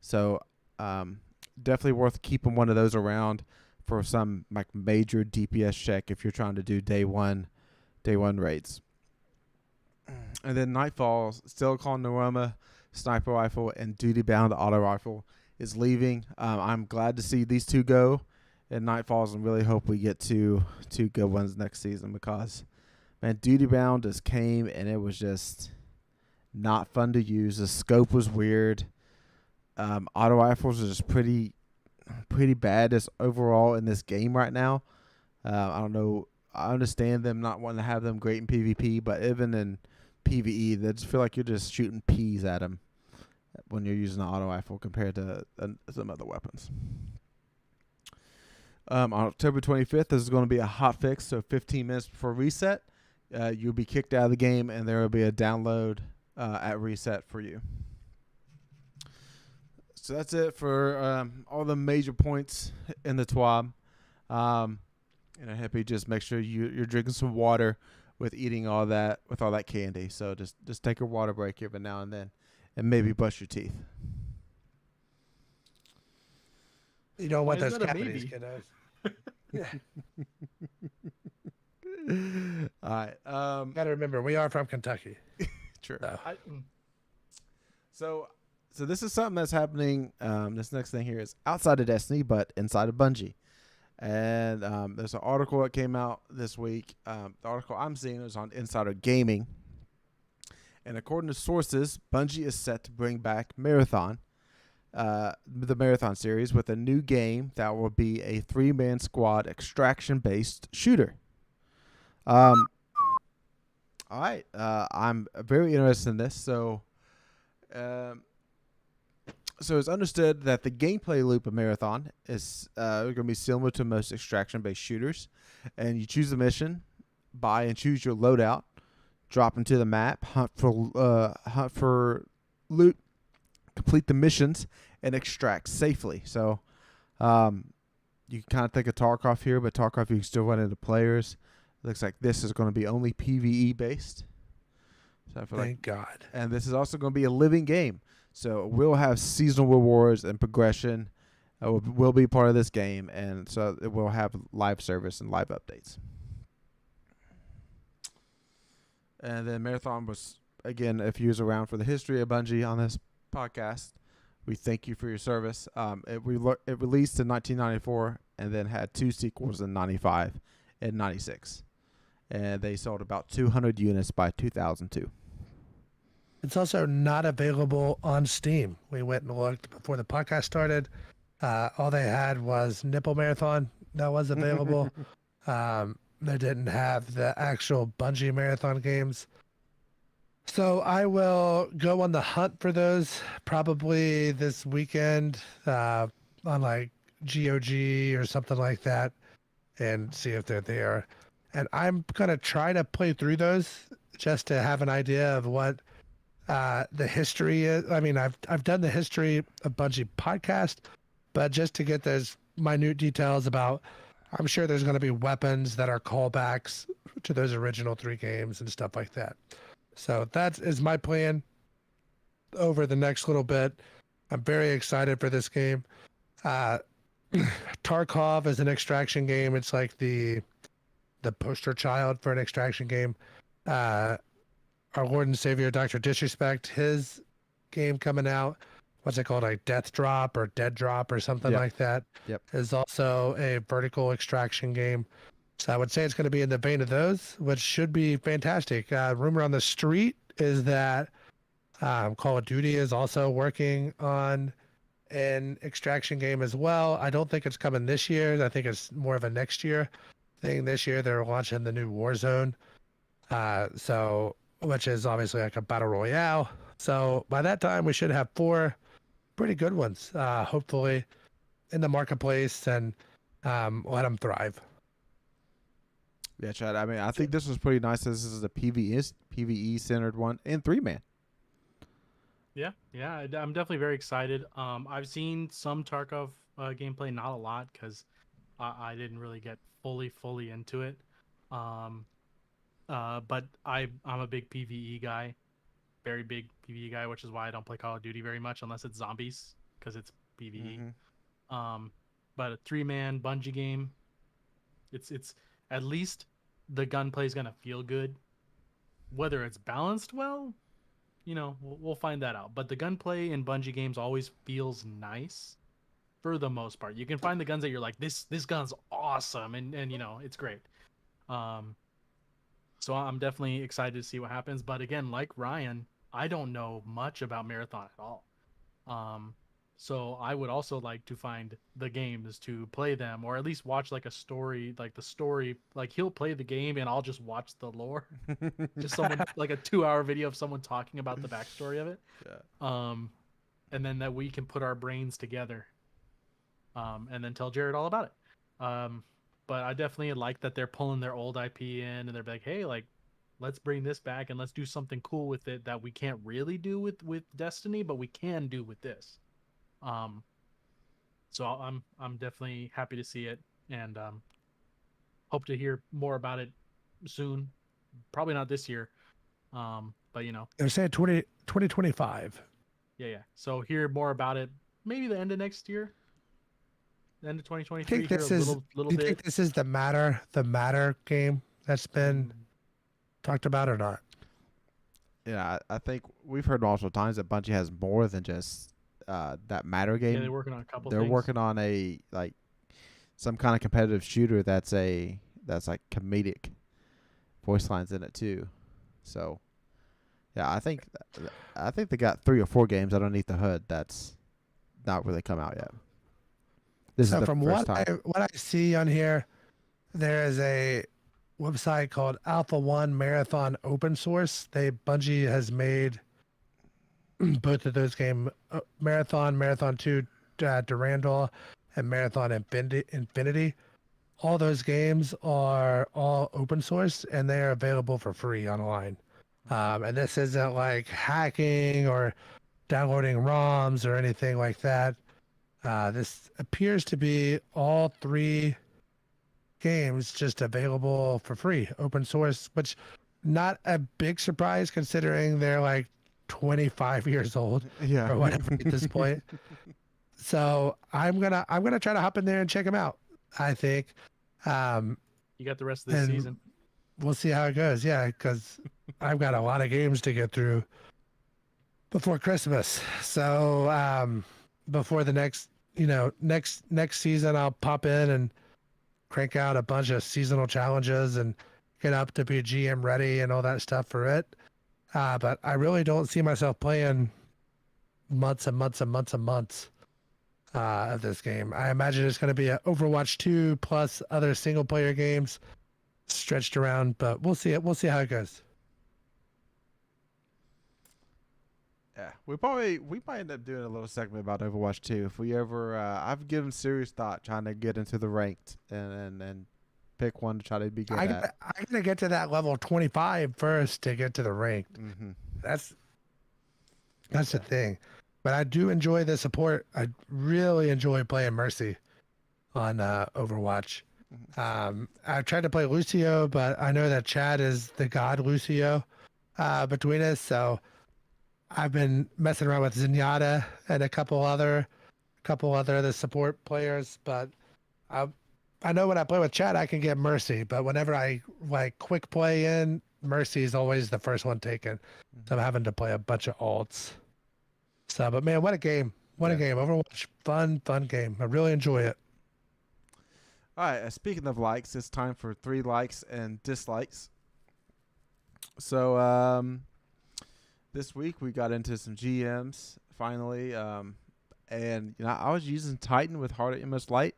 [SPEAKER 1] So definitely worth keeping one of those around for some like major DPS check if you're trying to do day one raids. And then Nightfall, Silicon Neuroma, sniper rifle, and duty bound auto rifle is leaving. I'm glad to see these two go in Nightfalls and really hope we get two good ones next season because, man, duty bound just came and it was just not fun to use. The scope was weird. Auto rifles are just pretty bad as overall in this game right now. I don't know. I understand them not wanting to have them great in PvP, but even in PvE, they just feel like you're just shooting peas at them when you're using an auto rifle compared to some other weapons. On October 25th, this is going to be a hot fix, so 15 minutes before reset, you'll be kicked out of the game, and there will be a download at reset for you. So that's it for all the major points in the TWAB. Happy, just make sure you're drinking some water with eating all that candy. So just take a water break every now and then, and maybe brush your teeth.
[SPEAKER 2] You don't want
[SPEAKER 3] Why is
[SPEAKER 2] those
[SPEAKER 3] that a
[SPEAKER 2] cavities,
[SPEAKER 3] maybe?
[SPEAKER 2] kiddos. Yeah.
[SPEAKER 1] All right.
[SPEAKER 2] Gotta remember, we are from Kentucky.
[SPEAKER 1] True.
[SPEAKER 2] So.
[SPEAKER 1] So this is something that's happening. This next thing here is outside of Destiny, but inside of Bungie. And there's an article that came out this week. The article I'm seeing is on Insider Gaming. And according to sources, Bungie is set to bring back Marathon, the Marathon series, with a new game that will be a 3-man squad extraction-based shooter. All right. I'm very interested in this. So it's understood that the gameplay loop of Marathon is going to be similar to most extraction-based shooters. And you choose a mission, buy and choose your loadout, drop into the map, hunt for loot, complete the missions, and extract safely. So you can kind of think of Tarkov here, but Tarkov you can still run into players. It looks like this is going to be only PvE-based. So
[SPEAKER 2] Thank God.
[SPEAKER 1] And this is also going to be a living game. So we'll have seasonal rewards and progression will be part of this game, and so it will have live service and live updates. And then Marathon was, again, if you was around for the history of Bungie on this podcast, we thank you for your service. It released in 1994 and then had 2 sequels in 95 and 96. And they sold about 200 units by 2002.
[SPEAKER 2] It's also not available on Steam. We went and looked before the podcast started. All they had was Nipple Marathon that was available. They didn't have the actual Bungie Marathon games. So I will go on the hunt for those probably this weekend on like GOG or something like that and see if they're there. And I'm going to try to play through those just to have an idea of what the history is. I mean, I've done the history of Bungie podcast, but just to get those minute details about, I'm sure there's going to be weapons that are callbacks to those original 3 games and stuff like that. So that is my plan over the next little bit. I'm very excited for this game. Tarkov is an extraction game. It's like the poster child for an extraction game. Our Lord and Savior, Dr. Disrespect, his game coming out, what's it called, like Death Drop or Dead Drop or something like that, is also a vertical extraction game. So I would say it's going to be in the vein of those, which should be fantastic. Rumor on the street is that Call of Duty is also working on an extraction game as well. I don't think it's coming this year. I think it's more of a next year thing. This year they're launching the new Warzone, which is obviously like a battle royale. So by that time we should have 4 pretty good ones, hopefully, in the marketplace, and let them thrive.
[SPEAKER 1] Yeah, Chad. I mean, I think this was pretty nice. This is a PvE centered one in 3-man.
[SPEAKER 3] Yeah, I'm definitely very excited. I've seen some Tarkov gameplay, not a lot, because I didn't really get fully into it. But I'm a big PvE guy, very big PvE guy, which is why I don't play Call of Duty very much unless it's zombies, because it's PvE. But a 3-man Bungie game, it's at least the gunplay is gonna feel good. Whether it's balanced well, we'll find that out. But the gunplay in Bungie games always feels nice for the most part. You can find the guns that you're like, this gun's awesome, and it's great. So I'm definitely excited to see what happens. But again, like Ryan, I don't know much about Marathon at all. So I would also like to find the games to play them, or at least watch like a story, like the story, like he'll play the game and I'll just watch the lore. Just someone like a 2-hour video of someone talking about the backstory of it. Yeah. And then that we can put our brains together. And then tell Jared all about it. But I definitely like that they're pulling their old IP in, and they're like, hey, like, let's bring this back and let's do something cool with it that we can't really do with Destiny, but we can do with this. So I'm definitely happy to see it, and hope to hear more about it soon. Probably not this year, but
[SPEAKER 2] They're saying 2025.
[SPEAKER 3] Yeah. So hear more about it maybe the end of next year, the end of 2023.
[SPEAKER 2] I think this is. Do you think this is the matter game that's been talked about or not?
[SPEAKER 1] Yeah, I think we've heard multiple times that Bungie has more than just that matter game.
[SPEAKER 3] Yeah, they're working on a couple.
[SPEAKER 1] They're working on some kind of competitive shooter that's like comedic voice lines in it too. So yeah, I think they got 3 or 4 games underneath the hood that's not really come out yet. This is the
[SPEAKER 2] from
[SPEAKER 1] first time.
[SPEAKER 2] what I see on here, there is a website called Alpha One Marathon Open Source. Bungie has made both of those games, Marathon 2, Durandal, and Marathon Infinity. All those games are all open source, and they are available for free online. And this isn't like hacking or downloading ROMs or anything like that. This appears to be all 3 games just available for free, open source, which not a big surprise considering they're like 25 years old or whatever at this point. So I'm gonna try to hop in there and check them out. I think
[SPEAKER 3] you got the rest of the season.
[SPEAKER 2] We'll see how it goes. Yeah, because I've got a lot of games to get through before Christmas. So before the next season, I'll pop in and crank out a bunch of seasonal challenges and get up to be GM ready and all that stuff for it. But I really don't see myself playing months and months and months and months of this game. I imagine it's going to be an Overwatch 2 plus other single player games stretched around, but we'll see it. We'll see how it goes.
[SPEAKER 1] Yeah, we might end up doing a little segment about Overwatch 2 if we ever. I've given serious thought trying to get into the ranked and pick one to try to be good at.
[SPEAKER 2] I'm going to get to that level 25 first to get to the ranked.
[SPEAKER 1] Mm-hmm.
[SPEAKER 2] That's the thing. But I do enjoy the support. I really enjoy playing Mercy on Overwatch. I've tried to play Lucio, but I know that Chad is the god Lucio between us. So I've been messing around with Zenyatta and a couple other the support players. But I know when I play with Chad, I can get Mercy. But whenever I like quick play in, Mercy is always the first one taken. So I'm having to play a bunch of alts. So, but man, what a game. What a game. Overwatch, fun game. I really enjoy it.
[SPEAKER 1] All right, speaking of likes, it's time for 3 likes and dislikes. So, this week we got into some GMs finally. And I was using Titan with Heart of Inmost Light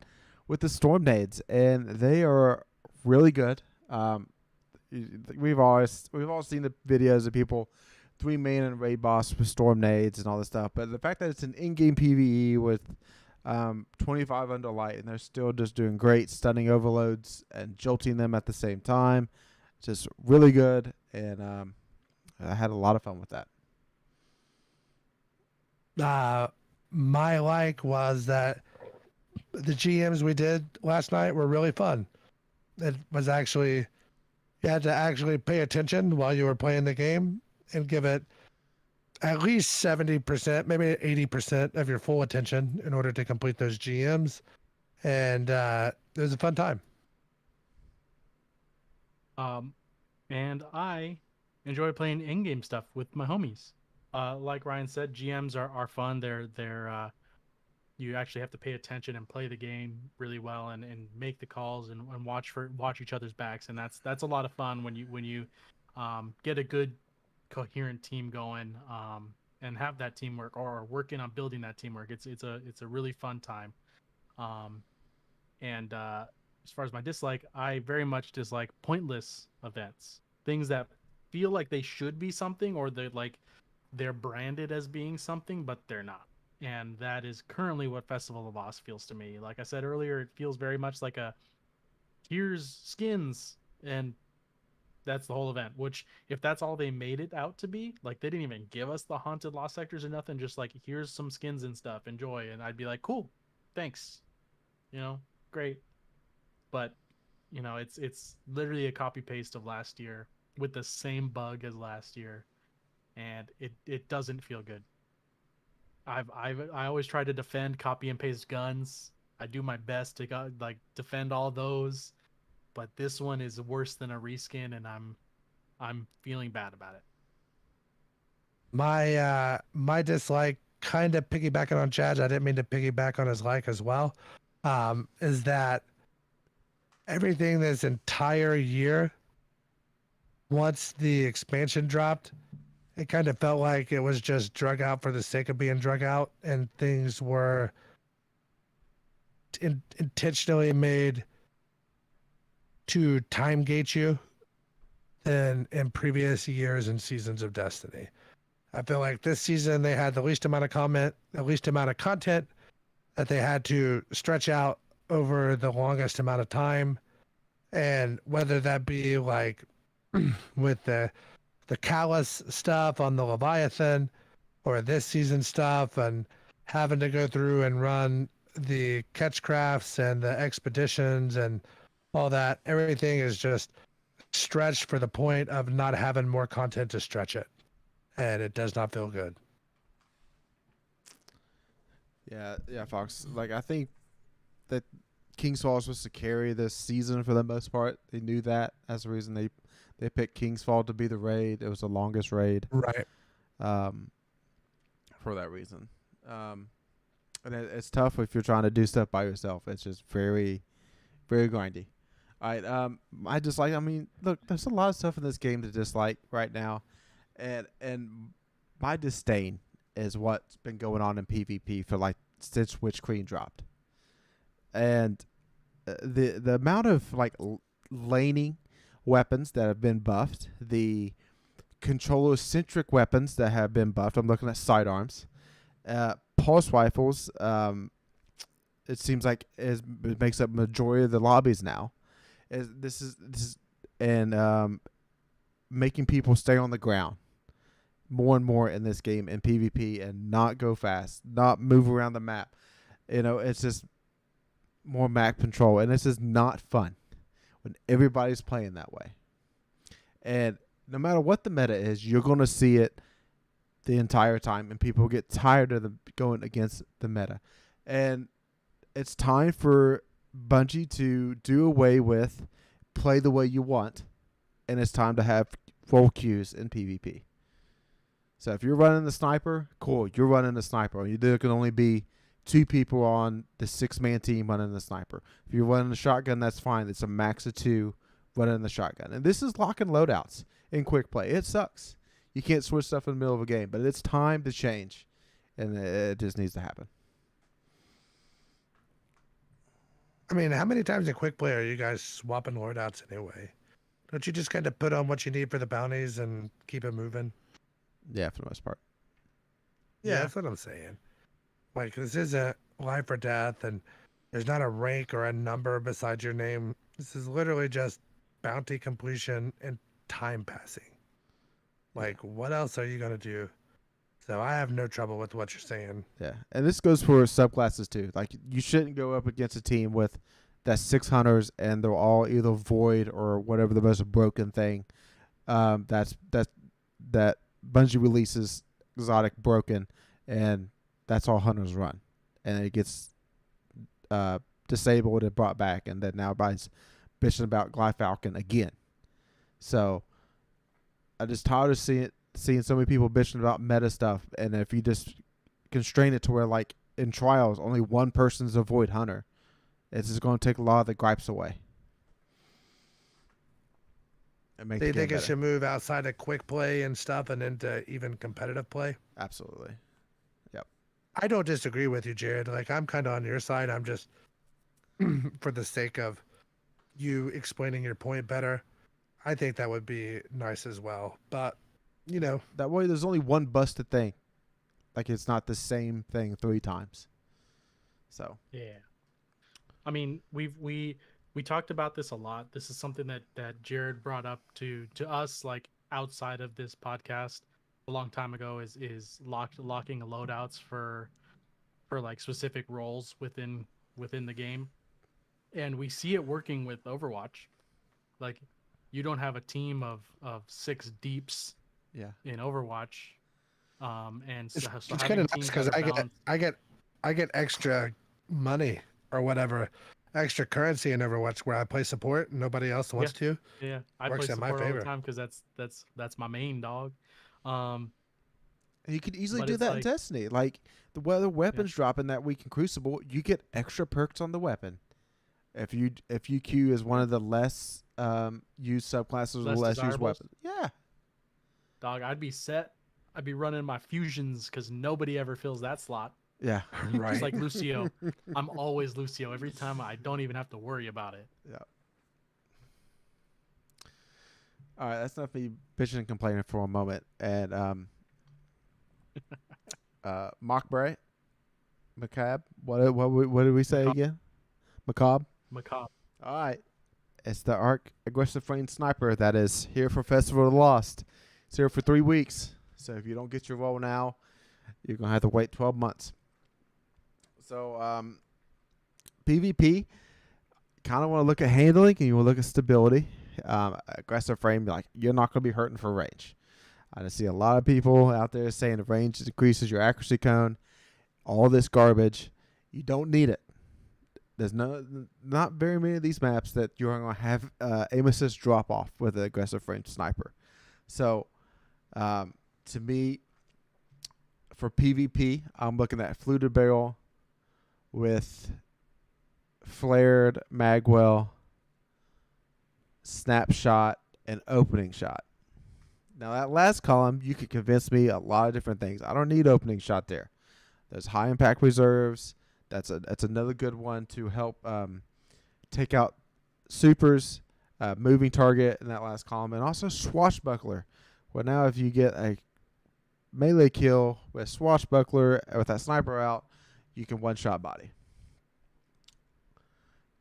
[SPEAKER 1] with the Storm Nades, and they are really good. We've all seen the videos of people 3 main and raid boss with Storm Nades and all this stuff, but the fact that it's an in-game PvE with 25 under light and they're still just doing great, stunning overloads and jolting them at the same time, just really good, and I had a lot of fun with that.
[SPEAKER 2] My like was that the GMs we did last night were really fun. It was actually, you had to actually pay attention while you were playing the game and give it at least 70%, maybe 80% of your full attention in order to complete those GMs. And it was a fun time.
[SPEAKER 3] And I enjoy playing in-game stuff with my homies. Like Ryan said, GMs are fun. They're you actually have to pay attention and play the game really well and make the calls and watch each other's backs, and that's a lot of fun when you get a good coherent team going and have that teamwork or working on building that teamwork. It's a really fun time. And as far as my dislike, I very much dislike pointless events, things that feel like they should be something or they're branded as being something but they're not. And that is currently what Festival of Lost feels to me. Like I said earlier, it feels very much like here's skins and that's the whole event, which if that's all they made it out to be, like they didn't even give us the haunted lost sectors or nothing, just like here's some skins and stuff, enjoy. And I'd be like, cool, thanks, great. But it's literally a copy paste of last year with the same bug as last year, and it doesn't feel good. I always try to defend copy and paste guns. I do my best to defend all those, but this one is worse than a reskin, and I'm feeling bad about it.
[SPEAKER 2] My dislike, kind of piggybacking on Chad, I didn't mean to piggyback on his like as well, is that everything this entire year, once the expansion dropped, it kind of felt like it was just drug out for the sake of being drug out, and things were intentionally made to time gate you than in previous years and seasons of Destiny. I feel like this season they had the least amount of content that they had to stretch out over the longest amount of time. And whether that be like with the Callus stuff on the Leviathan or this season stuff and having to go through and run the catchcrafts and the expeditions and all that, everything is just stretched for the point of not having more content to stretch it. And it does not feel good.
[SPEAKER 1] Yeah, Fox. Like, I think that King's Fall was supposed to carry this season for the most part. They knew that. That's the reason they picked King's Fall to be the raid. It was the longest raid.
[SPEAKER 2] Right.
[SPEAKER 1] For that reason. And it's tough if you're trying to do stuff by yourself. It's just very, very grindy. All right. I dislike, look, there's a lot of stuff in this game to dislike right now. And my disdain is what's been going on in PvP for like since Witch Queen dropped, and the amount of like laning weapons that have been buffed, the controller centric weapons that have been buffed. I'm looking at sidearms, pulse rifles. It seems like it makes up majority of the lobbies now. This is and making people stay on the ground more and more in this game in PvP and not go fast, not move around the map. It's just more map control, and this is not fun when everybody's playing that way. And no matter what the meta is, you're going to see it the entire time, and people get tired of going against the meta. And it's time for Bungie to do away with play the way you want, and it's time to have full queues in PvP. So if you're running the sniper, cool, you're running the sniper. There can only be 2 people on the 6-man team running the sniper. If you're running the shotgun, that's fine. It's a max of 2 running the shotgun. And this is locking loadouts in quick play. It sucks. You can't switch stuff in the middle of a game, but it's time to change, and it just needs to happen.
[SPEAKER 2] I mean, how many times in quick play are you guys swapping loadouts anyway? Don't you just kind of put on what you need for the bounties and keep it moving?
[SPEAKER 1] Yeah, for the most part.
[SPEAKER 2] Yeah, that's what I'm saying. Like, this isn't life or death, and there's not a rank or a number beside your name. This is literally just bounty completion and time passing. Like, what else are you going to do? So I have no trouble with what you're saying.
[SPEAKER 1] Yeah, and this goes for subclasses too. Like, you shouldn't go up against a team with that 6 hunters and they're all either void or whatever the most broken thing. That Bungie releases exotic broken, and that's all hunters run, and it gets disabled and brought back, and then now everybody's bitching about Glyfalcon again. So I just tired of seeing so many people bitching about meta stuff, and if you just constrain it to where, like in trials, only one person's a void hunter, it's just going to take a lot of the gripes away.
[SPEAKER 2] Do you think it should move outside of quick play and stuff and into even competitive play?
[SPEAKER 1] Absolutely. Yep.
[SPEAKER 2] I don't disagree with you, Jared. Like, I'm kind of on your side. I'm just, for the sake of you explaining your point better, I think that would be nice as well. But,
[SPEAKER 1] that way there's only one busted thing. Like, it's not the same thing 3 times. So.
[SPEAKER 3] Yeah. I mean, we talked about this a lot. This is something that Jared brought up to us, like, outside of this podcast a long time ago, is locking loadouts for like specific roles within the game. And we see it working with Overwatch. Like, you don't have a team of 6 deeps in Overwatch. And so
[SPEAKER 2] it's kind of nice because I get extra money or whatever, extra currency in Overwatch where I play support and nobody else wants to.
[SPEAKER 3] Yeah, I
[SPEAKER 2] Works
[SPEAKER 3] play
[SPEAKER 2] in my
[SPEAKER 3] support all
[SPEAKER 2] favor.
[SPEAKER 3] the time because that's my main dog.
[SPEAKER 1] You could easily
[SPEAKER 3] But
[SPEAKER 1] do
[SPEAKER 3] it's
[SPEAKER 1] that in
[SPEAKER 3] like-
[SPEAKER 1] Destiny. Like, the weapons drop in that week in Crucible, you get extra perks on the weapon. If you queue as one of the less used subclasses or
[SPEAKER 3] Less
[SPEAKER 1] less used
[SPEAKER 3] desirables?
[SPEAKER 1] weapons. Yeah.
[SPEAKER 3] Dog, I'd be set. I'd be running my fusions because nobody ever fills that slot.
[SPEAKER 1] Yeah.
[SPEAKER 2] Right.
[SPEAKER 3] Just like Lucio. I'm always Lucio every time. I don't even have to worry about it.
[SPEAKER 1] Yeah. All right, that's enough me bitching and complaining for a moment. And Mockbray, Macabre. What did we say again? Macabre.
[SPEAKER 3] Macabre.
[SPEAKER 1] All right, it's the Arc Aggressive Flame Sniper that is here for Festival of the Lost. It's here for 3 weeks. So if you don't get your role now, you're gonna have to wait 12 months. So PvP, kind of want to look at handling and you want to look at stability. Aggressive frame, like, you're not going to be hurting for range. I see a lot of people out there saying the range decreases your accuracy cone. All this garbage, you don't need it. There's not very many of these maps that you're going to have aim assist drop off with an aggressive frame sniper. So to me, for PvP, I'm looking at fluted barrel with flared magwell, snapshot, and opening shot. Now that last column, you could convince me a lot of different things. I don't need opening shot there. There's high impact reserves. That's another good one to help take out supers, moving target in that last column, and also swashbuckler. Well, now if you get a melee kill with swashbuckler with that sniper out, you can one-shot body.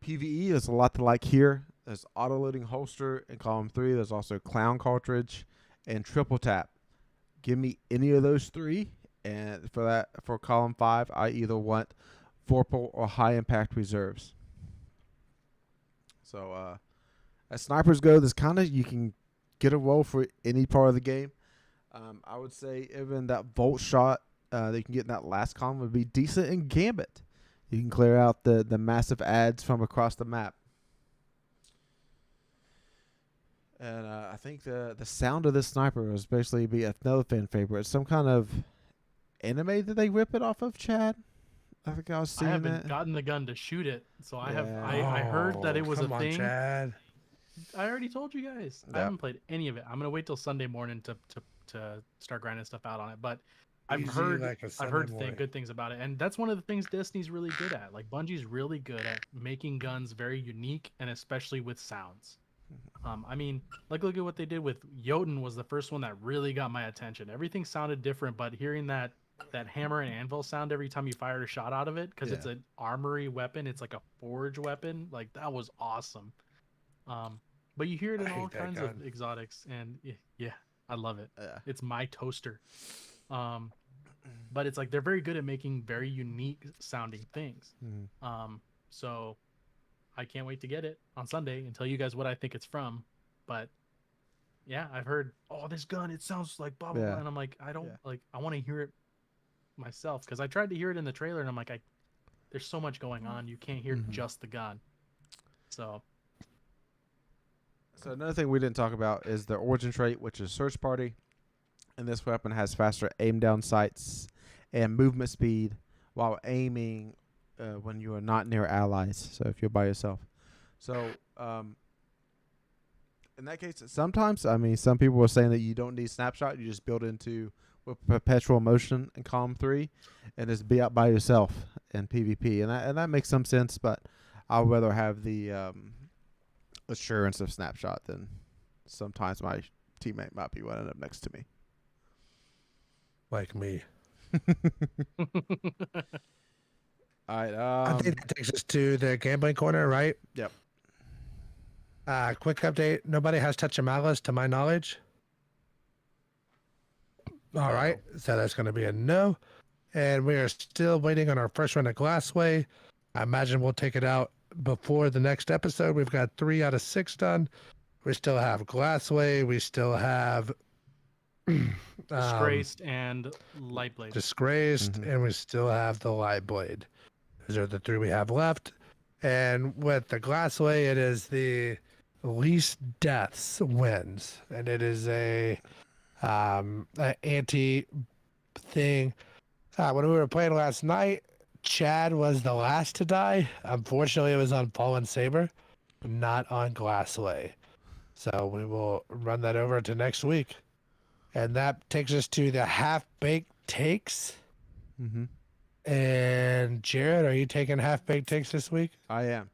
[SPEAKER 1] PvE, there's a lot to like here. There's auto-loading holster in column 3. There's also clown cartridge and triple tap. Give me any of those three, and for column 5, I either want Vorpal or high impact reserves. So as snipers go, this kind of you can get a roll for any part of the game. I would say even that volt shot that you can get in that last column would be decent in Gambit. You can clear out the massive ads from across the map. And I think the sound of this sniper will especially be another fan favorite. It's some kind of anime that they rip it off of, Chad. I think I was seeing
[SPEAKER 3] I haven't
[SPEAKER 1] that.
[SPEAKER 3] gotten the gun to shoot it, so I have.
[SPEAKER 1] Yeah.
[SPEAKER 3] I heard that it was a
[SPEAKER 2] come on,
[SPEAKER 3] thing.
[SPEAKER 2] Chad.
[SPEAKER 3] I already told you guys. I
[SPEAKER 1] Yep.
[SPEAKER 3] haven't played any of it. I'm gonna wait till Sunday morning to start grinding stuff out on it. But I've
[SPEAKER 2] Easy
[SPEAKER 3] heard
[SPEAKER 2] like a
[SPEAKER 3] I've
[SPEAKER 2] Sunday
[SPEAKER 3] heard
[SPEAKER 2] morning.
[SPEAKER 3] good things about it, and that's one of the things Destiny's really good at. Like Bungie's really good at making guns very unique, and especially with sounds. I mean, like look at what they did with Jotun was the first one that really got my attention. Everything sounded different, but hearing that hammer and anvil sound every time you fired a shot out of it, because it's an armory weapon, it's like a forge weapon. Like that was awesome. But you hear it in
[SPEAKER 2] I
[SPEAKER 3] all
[SPEAKER 2] hate that
[SPEAKER 3] kinds
[SPEAKER 2] gun.
[SPEAKER 3] of exotics, and yeah, I love it.
[SPEAKER 1] Yeah.
[SPEAKER 3] It's my toaster. But it's like they're very good at making very unique sounding things.
[SPEAKER 1] Mhm.
[SPEAKER 3] So I can't wait to get it on Sunday and tell you guys what I think it's from. But yeah, I've heard, oh, this gun, it sounds like blah blah
[SPEAKER 1] Yeah.
[SPEAKER 3] blah, and I'm like, I don't
[SPEAKER 1] Yeah.
[SPEAKER 3] like. I want to hear it myself because I tried to hear it in the trailer, and I'm like, there's so much going on, you can't hear
[SPEAKER 1] Mhm.
[SPEAKER 3] just the gun. So
[SPEAKER 1] So another thing we didn't talk about is the origin trait, which is search party. And this weapon has faster aim down sights and movement speed while aiming when you are not near allies. So if you're by yourself. So in that case, sometimes, I mean, some people are saying that you don't need snapshot. You just build into with perpetual motion in column 3 and just be out by yourself in PvP. And that makes some sense, but I'd rather have the assurance of snapshot than sometimes my teammate might be running up next to me.
[SPEAKER 2] Like me.
[SPEAKER 1] All right.
[SPEAKER 2] I think that takes us to the gambling corner, right?
[SPEAKER 1] Yep.
[SPEAKER 2] Quick update. Nobody has touched a malice to my knowledge. All right. So that's going to be a no. And we are still waiting on our first run of Glassway. I imagine we'll take it out before the next episode. We've got 3 out of 6 done. We still have Glassway. We still have
[SPEAKER 3] Disgraced and Lightblade.
[SPEAKER 2] Disgraced,
[SPEAKER 1] Mhm.
[SPEAKER 2] and we still have the Light Blade. Those are the 3 we have left. And with the Glassway, it is the least deaths wins, and it is a anti thing. When we were playing last night, Chad was the last to die. Unfortunately, it was on Fallen Saber, not on Glassway. So we will run that over to next week. And that takes us to the half-baked takes.
[SPEAKER 1] Mm-hmm.
[SPEAKER 2] And Jared, are you taking half-baked takes this week?
[SPEAKER 1] I am.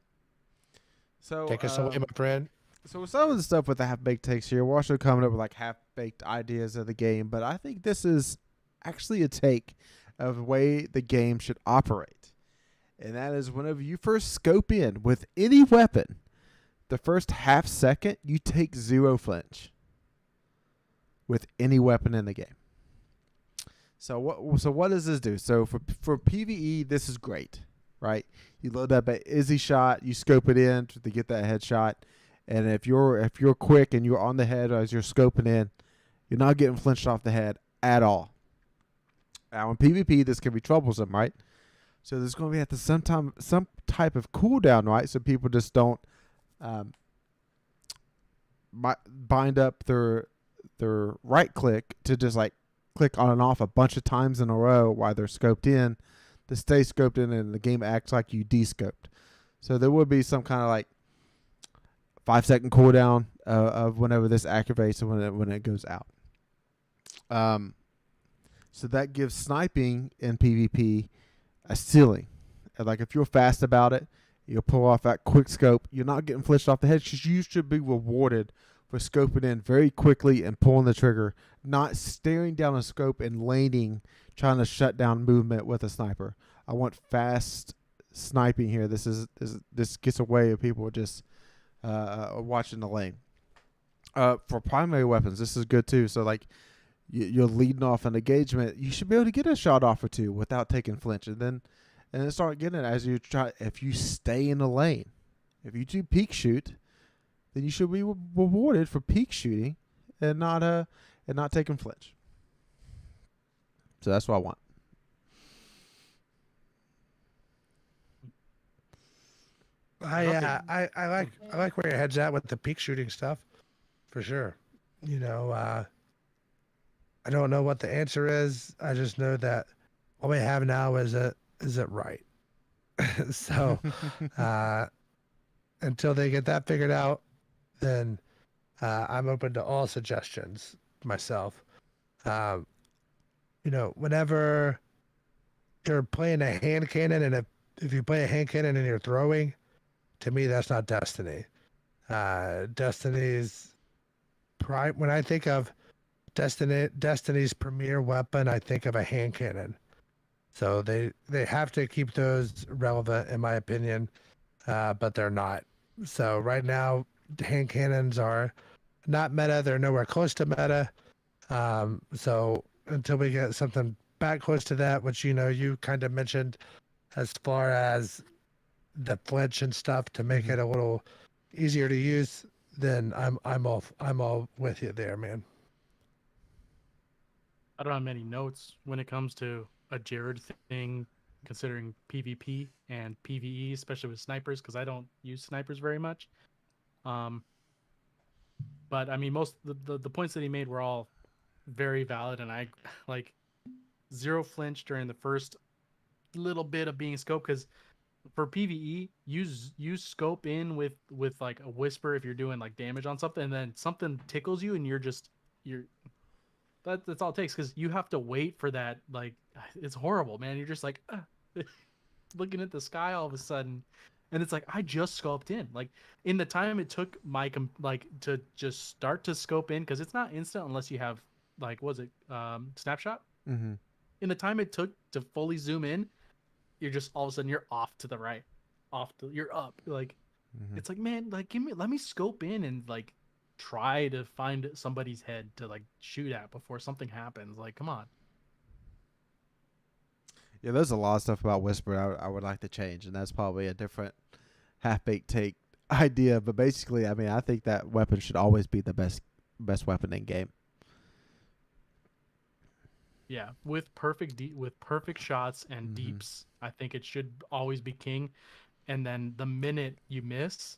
[SPEAKER 1] So
[SPEAKER 2] Take us away, my friend.
[SPEAKER 1] So with some of the stuff with the half-baked takes here, we're also coming up with like half-baked ideas of the game, but I think this is actually a take of the way the game should operate. And that is whenever you first scope in with any weapon, the first half second, you take 0 flinch with any weapon in the game. So what does this do? So for PvE, this is great, right? You load up an Izzy shot, you scope it in to get that headshot, and if you're quick and you're on the head as you're scoping in, you're not getting flinched off the head at all. Now in PvP, this can be troublesome, right? So there's going to be some type of cooldown, right? So people just don't bind up their right click to just like click on and off a bunch of times in a row while they're scoped in to stay scoped in, and the game acts like you de-scoped. So there would be some kind of like 5-second cooldown of whenever this activates and when it goes out. So that gives sniping in PvP a ceiling. And like if you're fast about it, you'll pull off that quick scope. You're not getting flinched off the head because you should be rewarded for scoping in very quickly and pulling the trigger, not staring down a scope and laning, trying to shut down movement with a sniper. I want fast sniping here. This gets away with people just watching the lane. For primary weapons, this is good too. So like you're leading off an engagement, you should be able to get a shot off or two without taking flinch, and then start getting it as you try. If you stay in the lane, if you do peek shoot, then you should be rewarded for peek shooting and not taking flinch. So that's what I want.
[SPEAKER 2] I like where your head's at with the peak shooting stuff, for sure. You know, I don't know what the answer is. I just know that all we have now is it right. So until they get that figured out, then I'm open to all suggestions myself. You know, whenever you're playing a hand cannon, and if you play a hand cannon and you're throwing, to me that's not Destiny. Destiny's prime. When I think of Destiny's premier weapon, I think of a hand cannon. So they have to keep those relevant, in my opinion, but they're not. So right now, hand cannons are not meta. They're nowhere close to meta. So until we get something back close to that, which you kind of mentioned, as far as the flinch and stuff to make it a little easier to use, then I'm all with you there, man.
[SPEAKER 3] I don't have many notes when it comes to a Jared thing, considering PvP and PvE, especially with snipers, because I don't use snipers very much. But I mean, most the points that he made were all very valid, and I like zero flinch during the first little bit of being scoped, because for PvE, use scope in with like a whisper if you're doing like damage on something, and then something tickles you, and you're that's all it takes, because you have to wait for that. Like, it's horrible, man. You're just like looking at the sky all of a sudden, and it's like, I just scoped in. Like, in the time it took my to just start to scope in, because it's not instant unless you have like, was it snapshot?
[SPEAKER 1] Mm-hmm.
[SPEAKER 3] In the time it took to fully zoom in, you're just all of a sudden you're off to the right, you're up. Like, it's like, man, like let me scope in and like try to find somebody's head to like shoot at before something happens. Like, come on.
[SPEAKER 1] Yeah, there's a lot of stuff about Whisper I would like to change, and that's probably a different half-baked take idea. But basically, I mean, I think that weapon should always be the best weapon in game.
[SPEAKER 3] Yeah, with perfect shots and deeps, I think it should always be king. And then the minute you miss,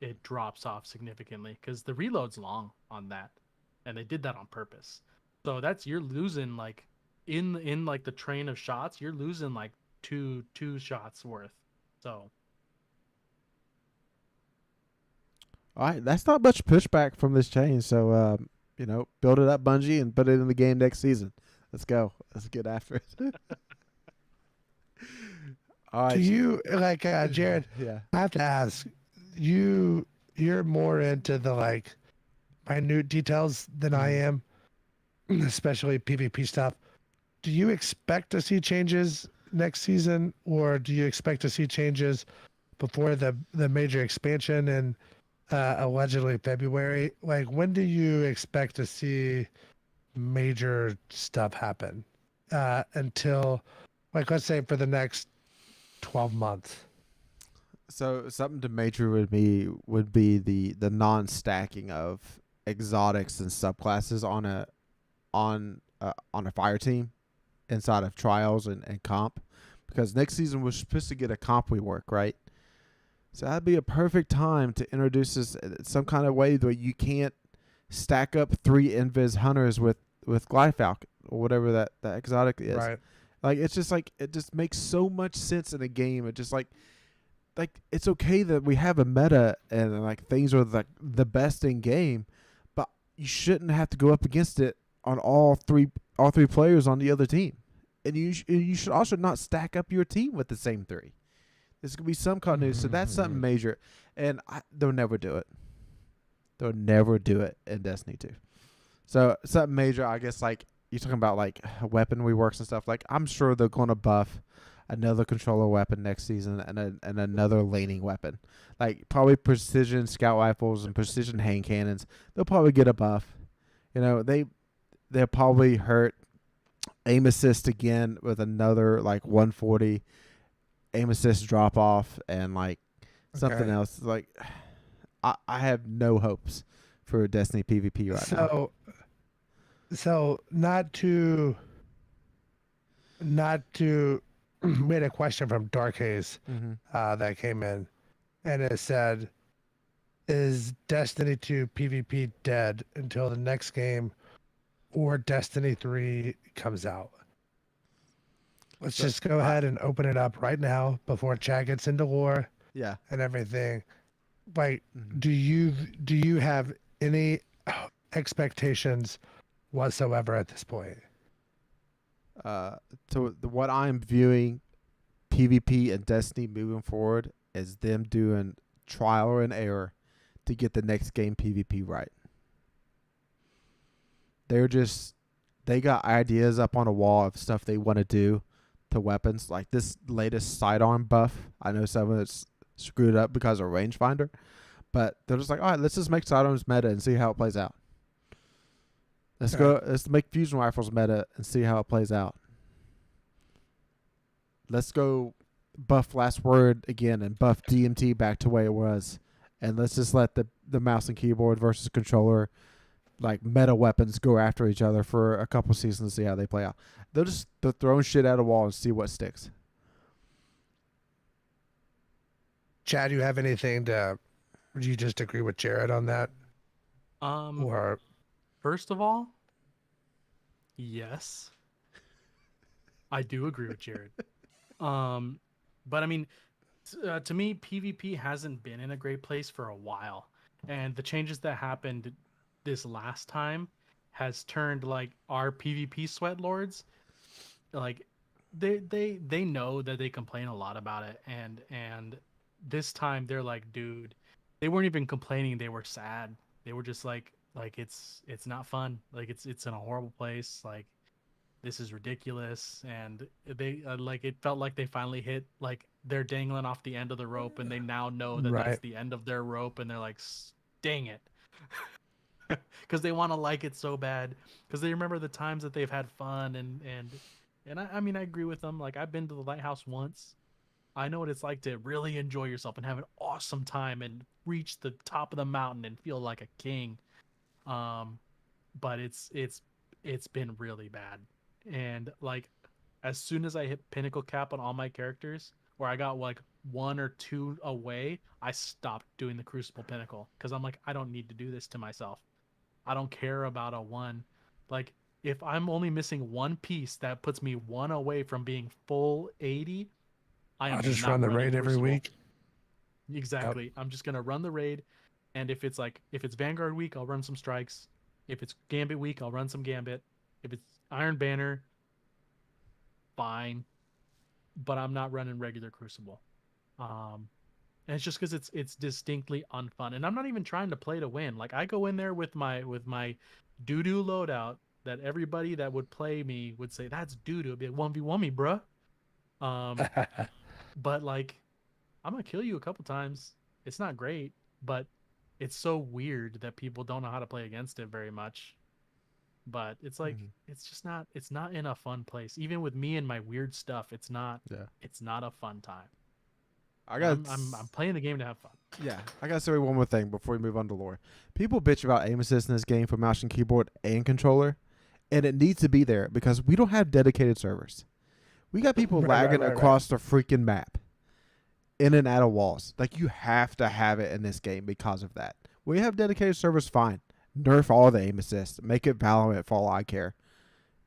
[SPEAKER 3] it drops off significantly, because the reload's long on that, and they did that on purpose. So you're losing like in like the train of shots, you're losing like two shots worth. So,
[SPEAKER 1] all right, that's not much pushback from this change. So build it up, Bungie, and put it in the game next season. Let's go. Let's get after it. All right.
[SPEAKER 2] Do you like Jared?
[SPEAKER 1] Yeah.
[SPEAKER 2] I have to ask. You're more into the like minute details than I am, especially PvP stuff. Do you expect to see changes next season, or do you expect to see changes before the major expansion in allegedly February? Like, when do you expect to see major stuff happen until, like, let's say for the next 12 months?
[SPEAKER 1] So something to major would be the non-stacking of exotics and subclasses on a fire team inside of trials and comp, because next season we're supposed to get a comp rework, right? So that'd be a perfect time to introduce this some kind of way where you can't stack up 3 Invis hunters with Glyfalcon or whatever that exotic is.
[SPEAKER 2] Right.
[SPEAKER 1] Like, it's just like, it just makes so much sense in a game. It just like it's okay that we have a meta and like things are like the best in game, but you shouldn't have to go up against it on all three players on the other team, and you should also not stack up your team with the same three. There's gonna be some continuity, so that's something major, and they'll never do it. They'll never do it in Destiny 2. So something major, I guess, like you're talking about like weapon reworks and stuff. Like I'm sure they're gonna buff another controller weapon next season and another laning weapon, like probably precision scout rifles and precision hand cannons. They'll probably get a buff. You know, they'll probably hurt aim assist again with another like 140 aim assist drop off and like something else. Like I have no hopes for Destiny PvP right now.
[SPEAKER 2] So not to we had a question from Dark Haze that came in, and it said, "Is Destiny 2 PvP dead until the next game or Destiny 3 comes out?" Let's just go ahead and open it up right now before Chad gets into lore.
[SPEAKER 1] Yeah,
[SPEAKER 2] and everything. Like, do you have any expectations whatsoever at this point?
[SPEAKER 1] So what I'm viewing PvP and Destiny moving forward is them doing trial and error to get the next game PvP right. They got ideas up on a wall of stuff they want to do to weapons, like this latest sidearm buff. I know some of it's screwed up because of rangefinder, but they're just like, all right, let's just make sidearms meta and see how it plays out. Let's make fusion rifles meta and see how it plays out. Let's go buff last word again and buff DMT back to the way it was, and let's just let the mouse and keyboard versus controller like meta weapons go after each other for a couple seasons to see how they play out. They're throwing shit at a wall and see what sticks.
[SPEAKER 2] Chad, you have anything to? Do you just agree with Jared on that? Or
[SPEAKER 3] first of all, yes, I do agree with Jared. But I mean, to me, PvP hasn't been in a great place for a while, and the changes that happened this last time has turned like our PvP sweat lords, like they know that they complain a lot about it, and this time they're like, dude, they weren't even complaining, they were sad. They were just like it's not fun, like it's in a horrible place, like this is ridiculous. And they like, it felt like they finally hit, like they're dangling off the end of the rope, and they now know that that's the end of their rope, and they're like, dang it. Because they want to like it so bad, because they remember the times that they've had fun, and I mean, I agree with them. Like, I've been to the lighthouse once. I know what it's like to really enjoy yourself and have an awesome time and reach the top of the mountain and feel like a king. But it's been really bad. And like, as soon as I hit pinnacle cap on all my characters, where I got like 1 or 2 away, I stopped doing the Crucible Pinnacle, because I'm like, I don't need to do this to myself. I don't care about a 1. Like, if I'm only missing 1 piece that puts me 1 away from being full 80,
[SPEAKER 2] I'll just run the raid every week.
[SPEAKER 3] Exactly. Yep. I'm just gonna run the raid, and if it's Vanguard week, I'll run some strikes. If it's Gambit week, I'll run some Gambit. If it's Iron Banner, fine, but I'm not running regular Crucible. And it's just because it's distinctly unfun, and I'm not even trying to play to win. Like, I go in there with my doo-doo loadout that everybody that would play me would say, that's doo-doo. It'd be like, 1v1 me, bruh. But like, I'm gonna kill you a couple times. It's not great, but it's so weird that people don't know how to play against it very much. But it's like, it's not in a fun place. Even with me and my weird stuff, it's not a fun time. I'm playing the game to have fun.
[SPEAKER 1] Yeah, I gotta say one more thing before we move on to lore. People bitch about aim assist in this game for mouse and keyboard and controller, and it needs to be there because we don't have dedicated servers. We got people lagging across the freaking map, in and out of walls. Like, you have to have it in this game because of that. We have dedicated servers, fine. Nerf all the aim assist. Make it Valorant for all I care.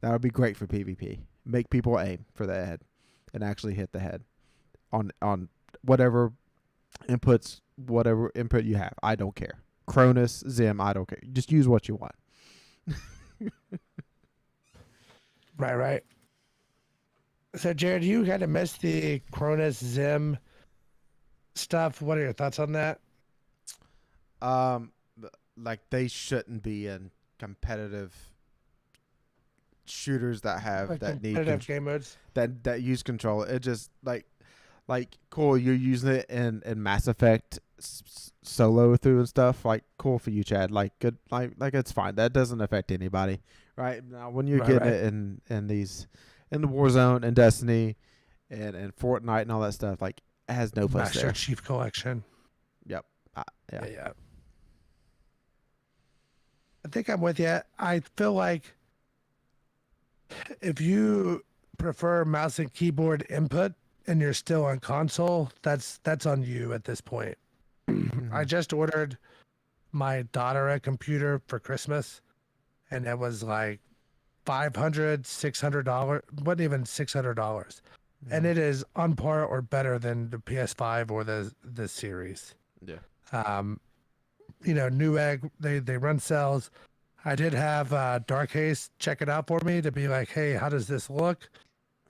[SPEAKER 1] That would be great for PvP. Make people aim for the head and actually hit the head on whatever input you have. I don't care. Cronus, Zim, I don't care. Just use what you want.
[SPEAKER 2] Right. So, Jared, you kind of missed the Cronus Zim stuff. What are your thoughts on that?
[SPEAKER 1] Like they shouldn't be in competitive shooters that have
[SPEAKER 2] Like
[SPEAKER 1] that need
[SPEAKER 2] competitive game modes?
[SPEAKER 1] that use control. It just like cool. You're using it in Mass Effect solo through and stuff. Like cool for you, Chad. Like good. Like it's fine. That doesn't affect anybody, right? Now when you're getting it in these in the Warzone and Destiny and Fortnite and all that stuff, like it has no place
[SPEAKER 2] Master
[SPEAKER 1] there.
[SPEAKER 2] Chief Collection.
[SPEAKER 1] Yep. Yeah.
[SPEAKER 2] Yeah. I think I'm with you. I feel like if you prefer mouse and keyboard input and you're still on console, that's on you at this point. I just ordered my daughter a computer for Christmas, and it was like $500, $600, wasn't even $600, and it is on par or better than the PS5 or the series.
[SPEAKER 1] Yeah.
[SPEAKER 2] Newegg, they run sales. I did have Dark Haze check it out for me to be like, hey, how does this look?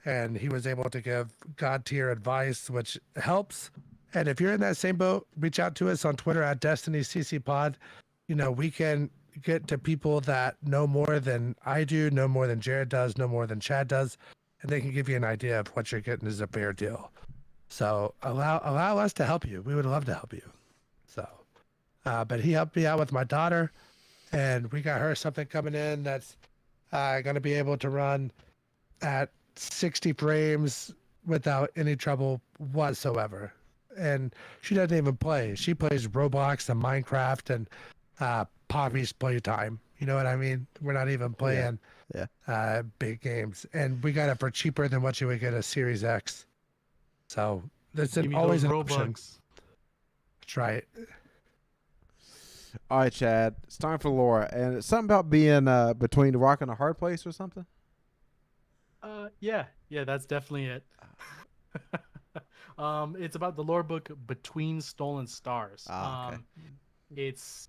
[SPEAKER 2] And he was able to give God tier advice, which helps. And if you're in that same boat, reach out to us on Twitter at Destiny CC Pod. We can get to people that know more than I do, know more than Jared does, know more than Chad does, and they can give you an idea of what you're getting is a fair deal. So allow us to help you. We would love to help you. So, but he helped me out with my daughter, and we got her something coming in that's going to be able to run at 60 frames without any trouble whatsoever. And she doesn't even play. She plays Roblox and Minecraft and Poppy's Playtime. You know what I mean? We're not even playing big games. And we got it for cheaper than what you would get a Series X. So that's always an option. That's right.
[SPEAKER 1] All right, Chad. It's time for Laura. And it's something about being between a rock and a hard place or something?
[SPEAKER 3] Yeah, that's definitely it. It's about the lore book Between Stolen Stars.
[SPEAKER 1] Okay.
[SPEAKER 3] It's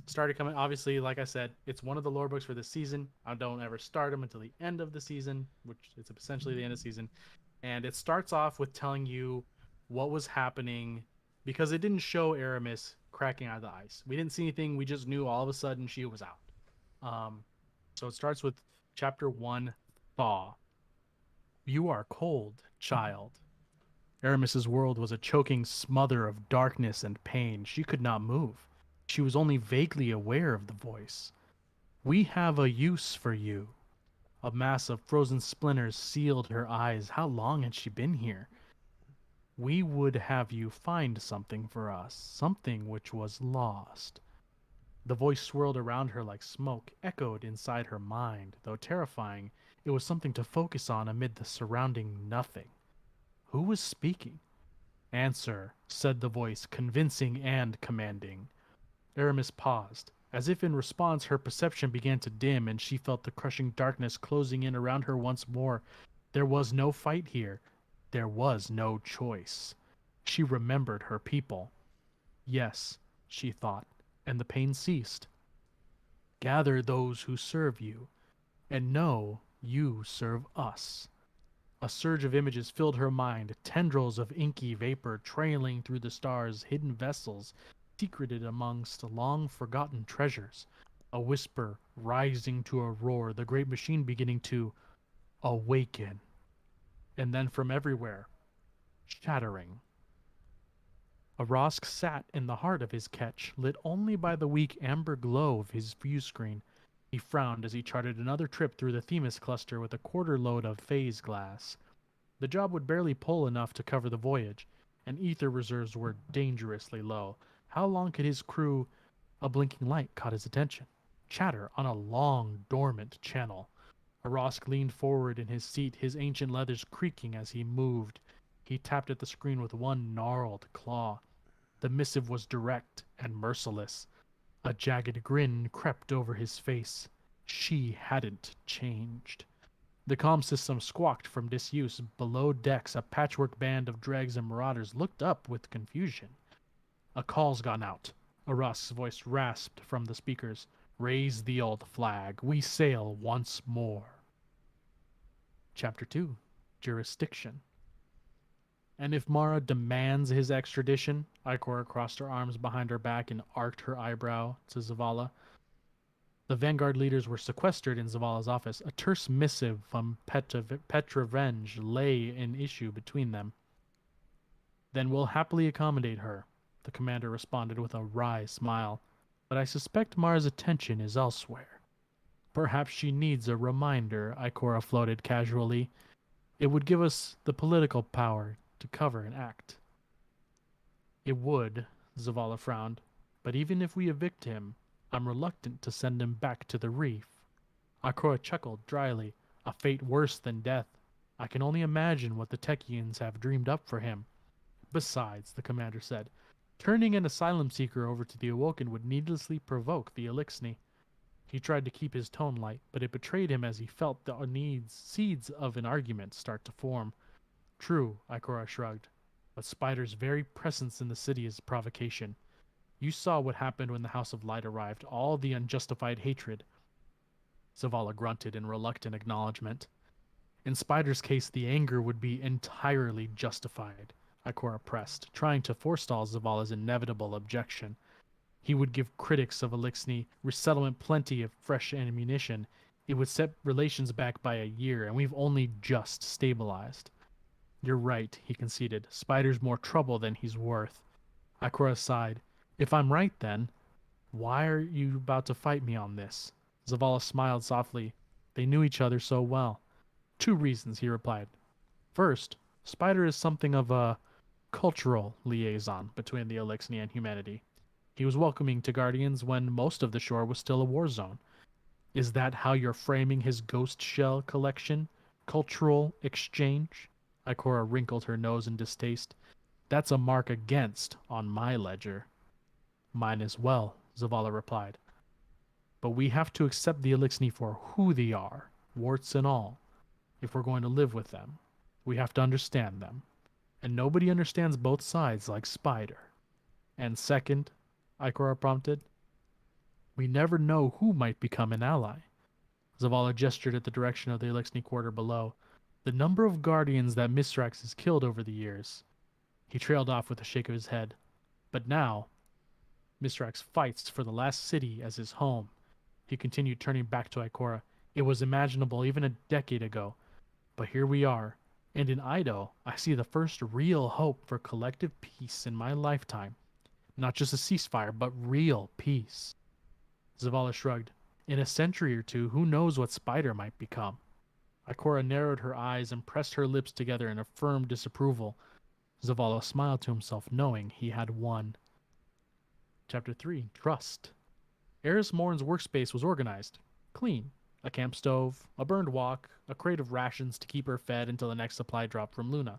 [SPEAKER 3] started coming. Obviously, like I said, it's one of the lore books for this season. I don't ever start them until the end of the season, which is essentially the end of the season. And it starts off with telling you what was happening because it didn't show Aramis cracking out of the ice. We didn't see anything. We just knew all of a sudden she was out. So it starts with chapter 1, Thaw. You are cold, child. Aramis's world was a choking smother of darkness and pain. She could not move. She was only vaguely aware of the voice. We have a use for you. A mass of frozen splinters sealed her eyes. How long had she been here? We would have you find something for us, something which was lost. The voice swirled around her like smoke, echoed inside her mind. Though terrifying, it was something to focus on amid the surrounding nothing. Who was speaking? Answer, said the voice, convincing and commanding. Aramis paused. As if in response, her perception began to dim, and she felt the crushing darkness closing in around her once more. There was no fight here. There was no choice. She remembered her people. Yes, she thought, and the pain ceased. Gather those who serve you, and know you serve us. A surge of images filled her mind, tendrils of inky vapor trailing through the stars, hidden vessels, secreted amongst long-forgotten treasures. A whisper rising to a roar, the great machine beginning to awaken. And then from everywhere, shattering. Arask sat in the heart of his catch, lit only by the weak amber glow of his view screen. He frowned as he charted another trip through the Themis cluster with a quarter load of phase glass. The job would barely pull enough to cover the voyage, and ether reserves were dangerously low. How long could his crew... A blinking light caught his attention. Chatter on a long, dormant channel. Arask leaned forward in his seat, his ancient leathers creaking as he moved. He tapped at the screen with one gnarled claw. The missive was direct and merciless. A jagged grin crept over his face. She hadn't changed. The comm system squawked from disuse. Below decks, a patchwork band of dregs and marauders looked up with confusion. A call's gone out. Arask's voice rasped from the speakers. Raise the old flag. We sail once more. Chapter 2, Jurisdiction. And if Mara demands his extradition, Ikora crossed her arms behind her back and arched her eyebrow to Zavala. The Vanguard leaders were sequestered in Zavala's office. A terse missive from Petrovenge lay in issue between them. Then we'll happily accommodate her, the commander responded with a wry smile. But I suspect Mara's attention is elsewhere. Perhaps she needs a reminder, Ikora floated casually. It would give us the political power to cover an act. It would, Zavala frowned, but even if we evict him, I'm reluctant to send him back to the reef. Ikora chuckled dryly. A fate worse than death. I can only imagine what the Techians have dreamed up for him. Besides, the commander said, turning an asylum seeker over to the Awoken would needlessly provoke the Elixni. He tried to keep his tone light, but it betrayed him as he felt the seeds of an argument start to form. True, Ikora shrugged, but Spider's very presence in the city is provocation. You saw what happened when the House of Light arrived, all the unjustified hatred. Zavala grunted in reluctant acknowledgement. In Spider's case, the anger would be entirely justified, Ikora pressed, trying to forestall Zavala's inevitable objection. He would give critics of Elixni resettlement plenty of fresh ammunition. It would set relations back by a year, and we've only just stabilized. You're right, he conceded. Spider's more trouble than he's worth. Ikora sighed. If I'm right, then, why are you about to fight me on this? Zavala smiled softly. They knew each other so well. 2 reasons, he replied. First, Spider is something of a cultural liaison between the Elixni and humanity. He was welcoming to Guardians when most of the shore was still a war zone. Is that how you're framing his ghost shell collection? Cultural exchange? Ikora wrinkled her nose in distaste. That's a mark against on my ledger. Mine as well, Zavala replied. But we have to accept the Elixni for who they are, warts and all. If we're going to live with them, we have to understand them. And nobody understands both sides like Spider. And second, Ikora prompted, we never know who might become an ally. Zavala gestured at the direction of the Elixni quarter below. The number of Guardians that Misrax has killed over the years. He trailed off with a shake of his head. But now, Misrax fights for the last city as his home. He continued, turning back to Ikora. It was imaginable even a decade ago. But here we are. And in Ido, I see the first real hope for collective peace in my lifetime. Not just a ceasefire, but real peace. Zavala shrugged. In a century or two, who knows what Spider might become? Ikora narrowed her eyes and pressed her lips together in a firm disapproval. Zavala smiled to himself, knowing he had won. Chapter 3, Trust. Eris Morn's workspace was organized. Clean. A camp stove, a burned wok, a crate of rations to keep her fed until the next supply drop from Luna.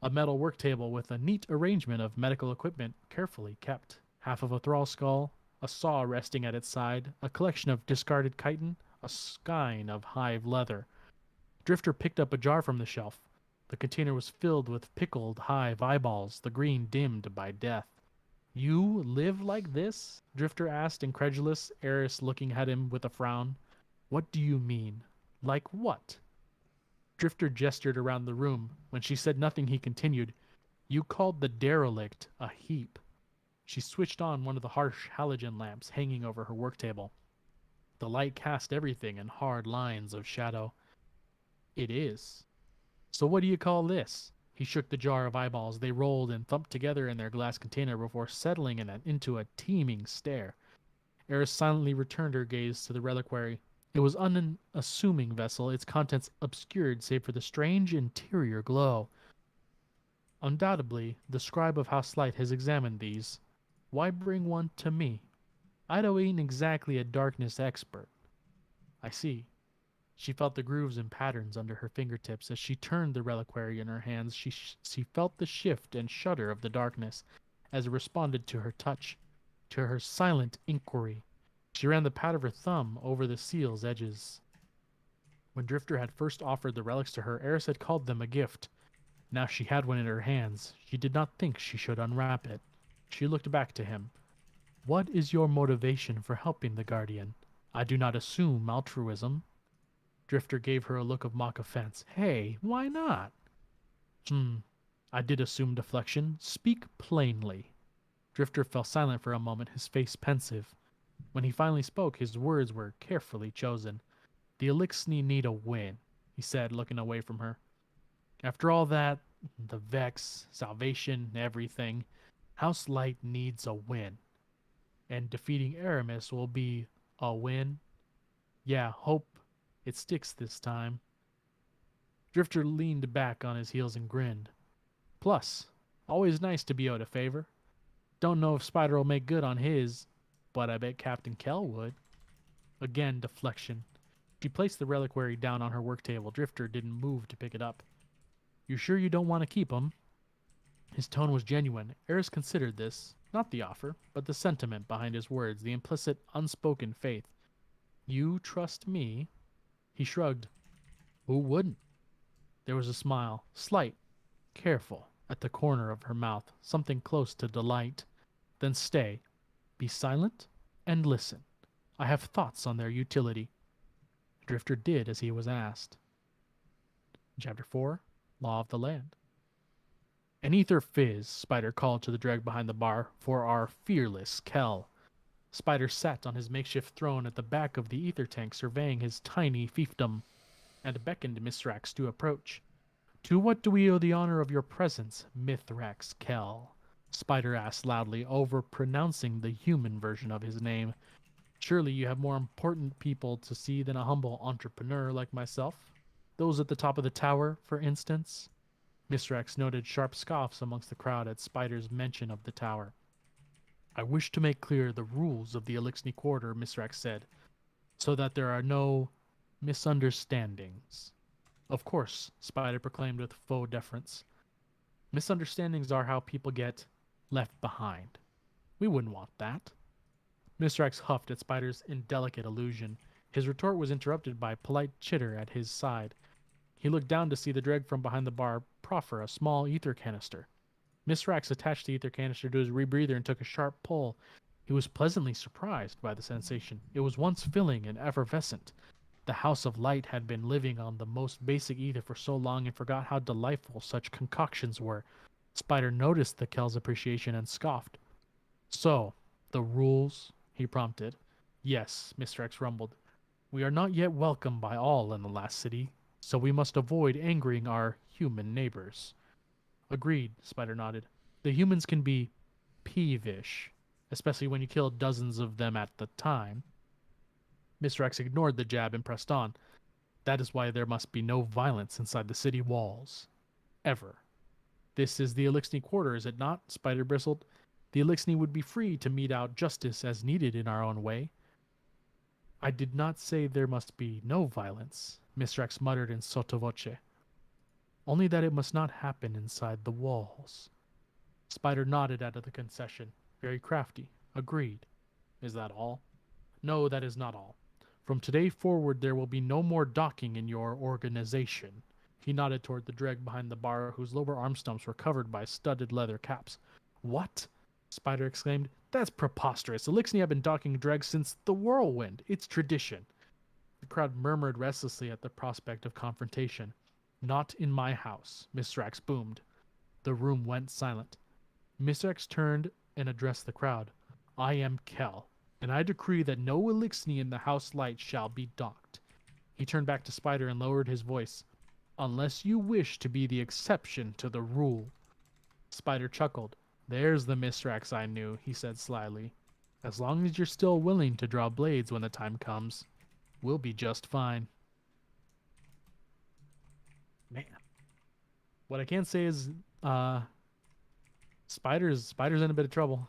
[SPEAKER 3] A metal work table with a neat arrangement of medical equipment carefully kept. Half of a thrall skull, a saw resting at its side, a collection of discarded chitin, a skein of hive leather. Drifter picked up a jar from the shelf. The container was filled with pickled hive eyeballs, the green dimmed by death. You live like this? Drifter asked, incredulous, Eris looking at him with a frown. What do you mean? Like what? Drifter gestured around the room. When she said nothing, he continued, You called the derelict a heap. She switched on one of the harsh halogen lamps hanging over her work table. The light cast everything in hard lines of shadow. It is. So what do you call this? He shook the jar of eyeballs. They rolled and thumped together in their glass container before settling into a teeming stare. Eris silently returned her gaze to the reliquary. It was an unassuming vessel, its contents obscured save for the strange interior glow. Undoubtedly, the scribe of House Light has examined these. Why bring one to me? Ido ain't exactly a darkness expert. I see. She felt the grooves and patterns under her fingertips. As she turned the reliquary in her hands, she felt the shift and shudder of the darkness as it responded to her touch, to her silent inquiry. She ran the pad of her thumb over the seal's edges. When Drifter had first offered the relics to her, Eris had called them a gift. Now she had one in her hands. She did not think she should unwrap it. She looked back to him. What is your motivation for helping the Guardian? I do not assume altruism. Drifter gave her a look of mock offense. Hey, why not? I did assume deflection. Speak plainly. Drifter fell silent for a moment, his face pensive. When he finally spoke, his words were carefully chosen. The Elixni need a win, he said, looking away from her. After all that, the Vex, salvation, everything, House Light needs a win. And defeating Aramis will be a win. Yeah, hope it sticks this time. Drifter leaned back on his heels and grinned. Plus, always nice to be owed a favor. Don't know if Spider will make good on his, but I bet Captain Kell would. Again, deflection. She placed the reliquary down on her work table. Drifter didn't move to pick it up. You sure you don't want to keep him? His tone was genuine. Eris considered this, not the offer, but the sentiment behind his words, the implicit, unspoken faith. You trust me? He shrugged. Who wouldn't? There was a smile, slight, careful, at the corner of her mouth, something close to delight. Then stay, be silent, and listen. I have thoughts on their utility. Drifter did as he was asked. Chapter 4, Law of the Land. An ether fizz, Spider called to the dreg behind the bar, for our fearless Kell. Spider sat on his makeshift throne at the back of the ether tank, surveying his tiny fiefdom, and beckoned Mithrax to approach. To what do we owe the honor of your presence, Mithrax Kell? Spider asked loudly, over-pronouncing the human version of his name. Surely you have more important people to see than a humble entrepreneur like myself? Those at the top of the tower, for instance? Mithrax noted sharp scoffs amongst the crowd at Spider's mention of the tower. I wish to make clear the rules of the Elixni Quarter, Mithrax said, so that there are no misunderstandings. Of course, Spider proclaimed with faux deference. Misunderstandings are how people get left behind. We wouldn't want that. Mithrax huffed at Spider's indelicate allusion. His retort was interrupted by polite chitter at his side. He looked down to see the dreg from behind the bar proffer a small ether canister. Mithrax attached the ether canister to his rebreather and took a sharp pull. He was pleasantly surprised by the sensation. It was once filling and effervescent. The House of Light had been living on the most basic ether for so long and forgot how delightful such concoctions were. Spider noticed the Kell's appreciation and scoffed. So, the rules? He prompted. Yes, Mithrax rumbled. We are not yet welcome by all in the last city, so we must avoid angering our human neighbors. Agreed, Spider nodded. The humans can be peevish, especially when you kill dozens of them at the time. Mithrax ignored the jab and pressed on. That is why there must be no violence inside the city walls. Ever. This is the Elixni Quarter, is it not? Spider bristled. The Elixni would be free to mete out justice as needed in our own way. I did not say there must be no violence, Mithrax muttered in sotto voce. Only that it must not happen inside the walls. Spider nodded out of the concession. Very crafty. Agreed. Is that all? No, that is not all. From today forward there will be no more docking in your organization. He nodded toward the dreg behind the bar, whose lower arm stumps were covered by studded leather caps. What? Spider exclaimed. That's preposterous. Elixni have been docking dregs since the whirlwind. It's tradition. The crowd murmured restlessly at the prospect of confrontation. Not in my house, Mithrax boomed. The room went silent. Mithrax turned and addressed the crowd. I am Kell, and I decree that no Elixni in the House Light shall be docked. He turned back to Spider and lowered his voice. Unless you wish to be the exception to the rule. Spider chuckled. There's the Mithrax I knew, he said slyly. As long as you're still willing to draw blades when the time comes, we'll be just fine. Man. What I can say is, Spider's in a bit of trouble.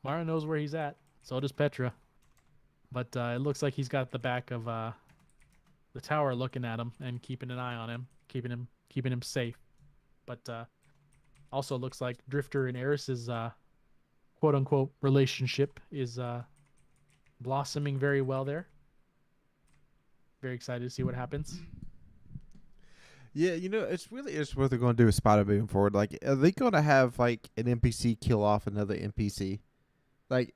[SPEAKER 3] Mara knows where he's at. So does Petra. But it looks like he's got the back of the tower looking at him and keeping an eye on him, keeping him safe. But also looks like Drifter and Eris's quote unquote relationship is blossoming very well there. Very excited to see what happens.
[SPEAKER 1] Yeah, it's really interesting what they're going to do with Spider moving forward. Like, are they going to have like an NPC kill off another NPC? Like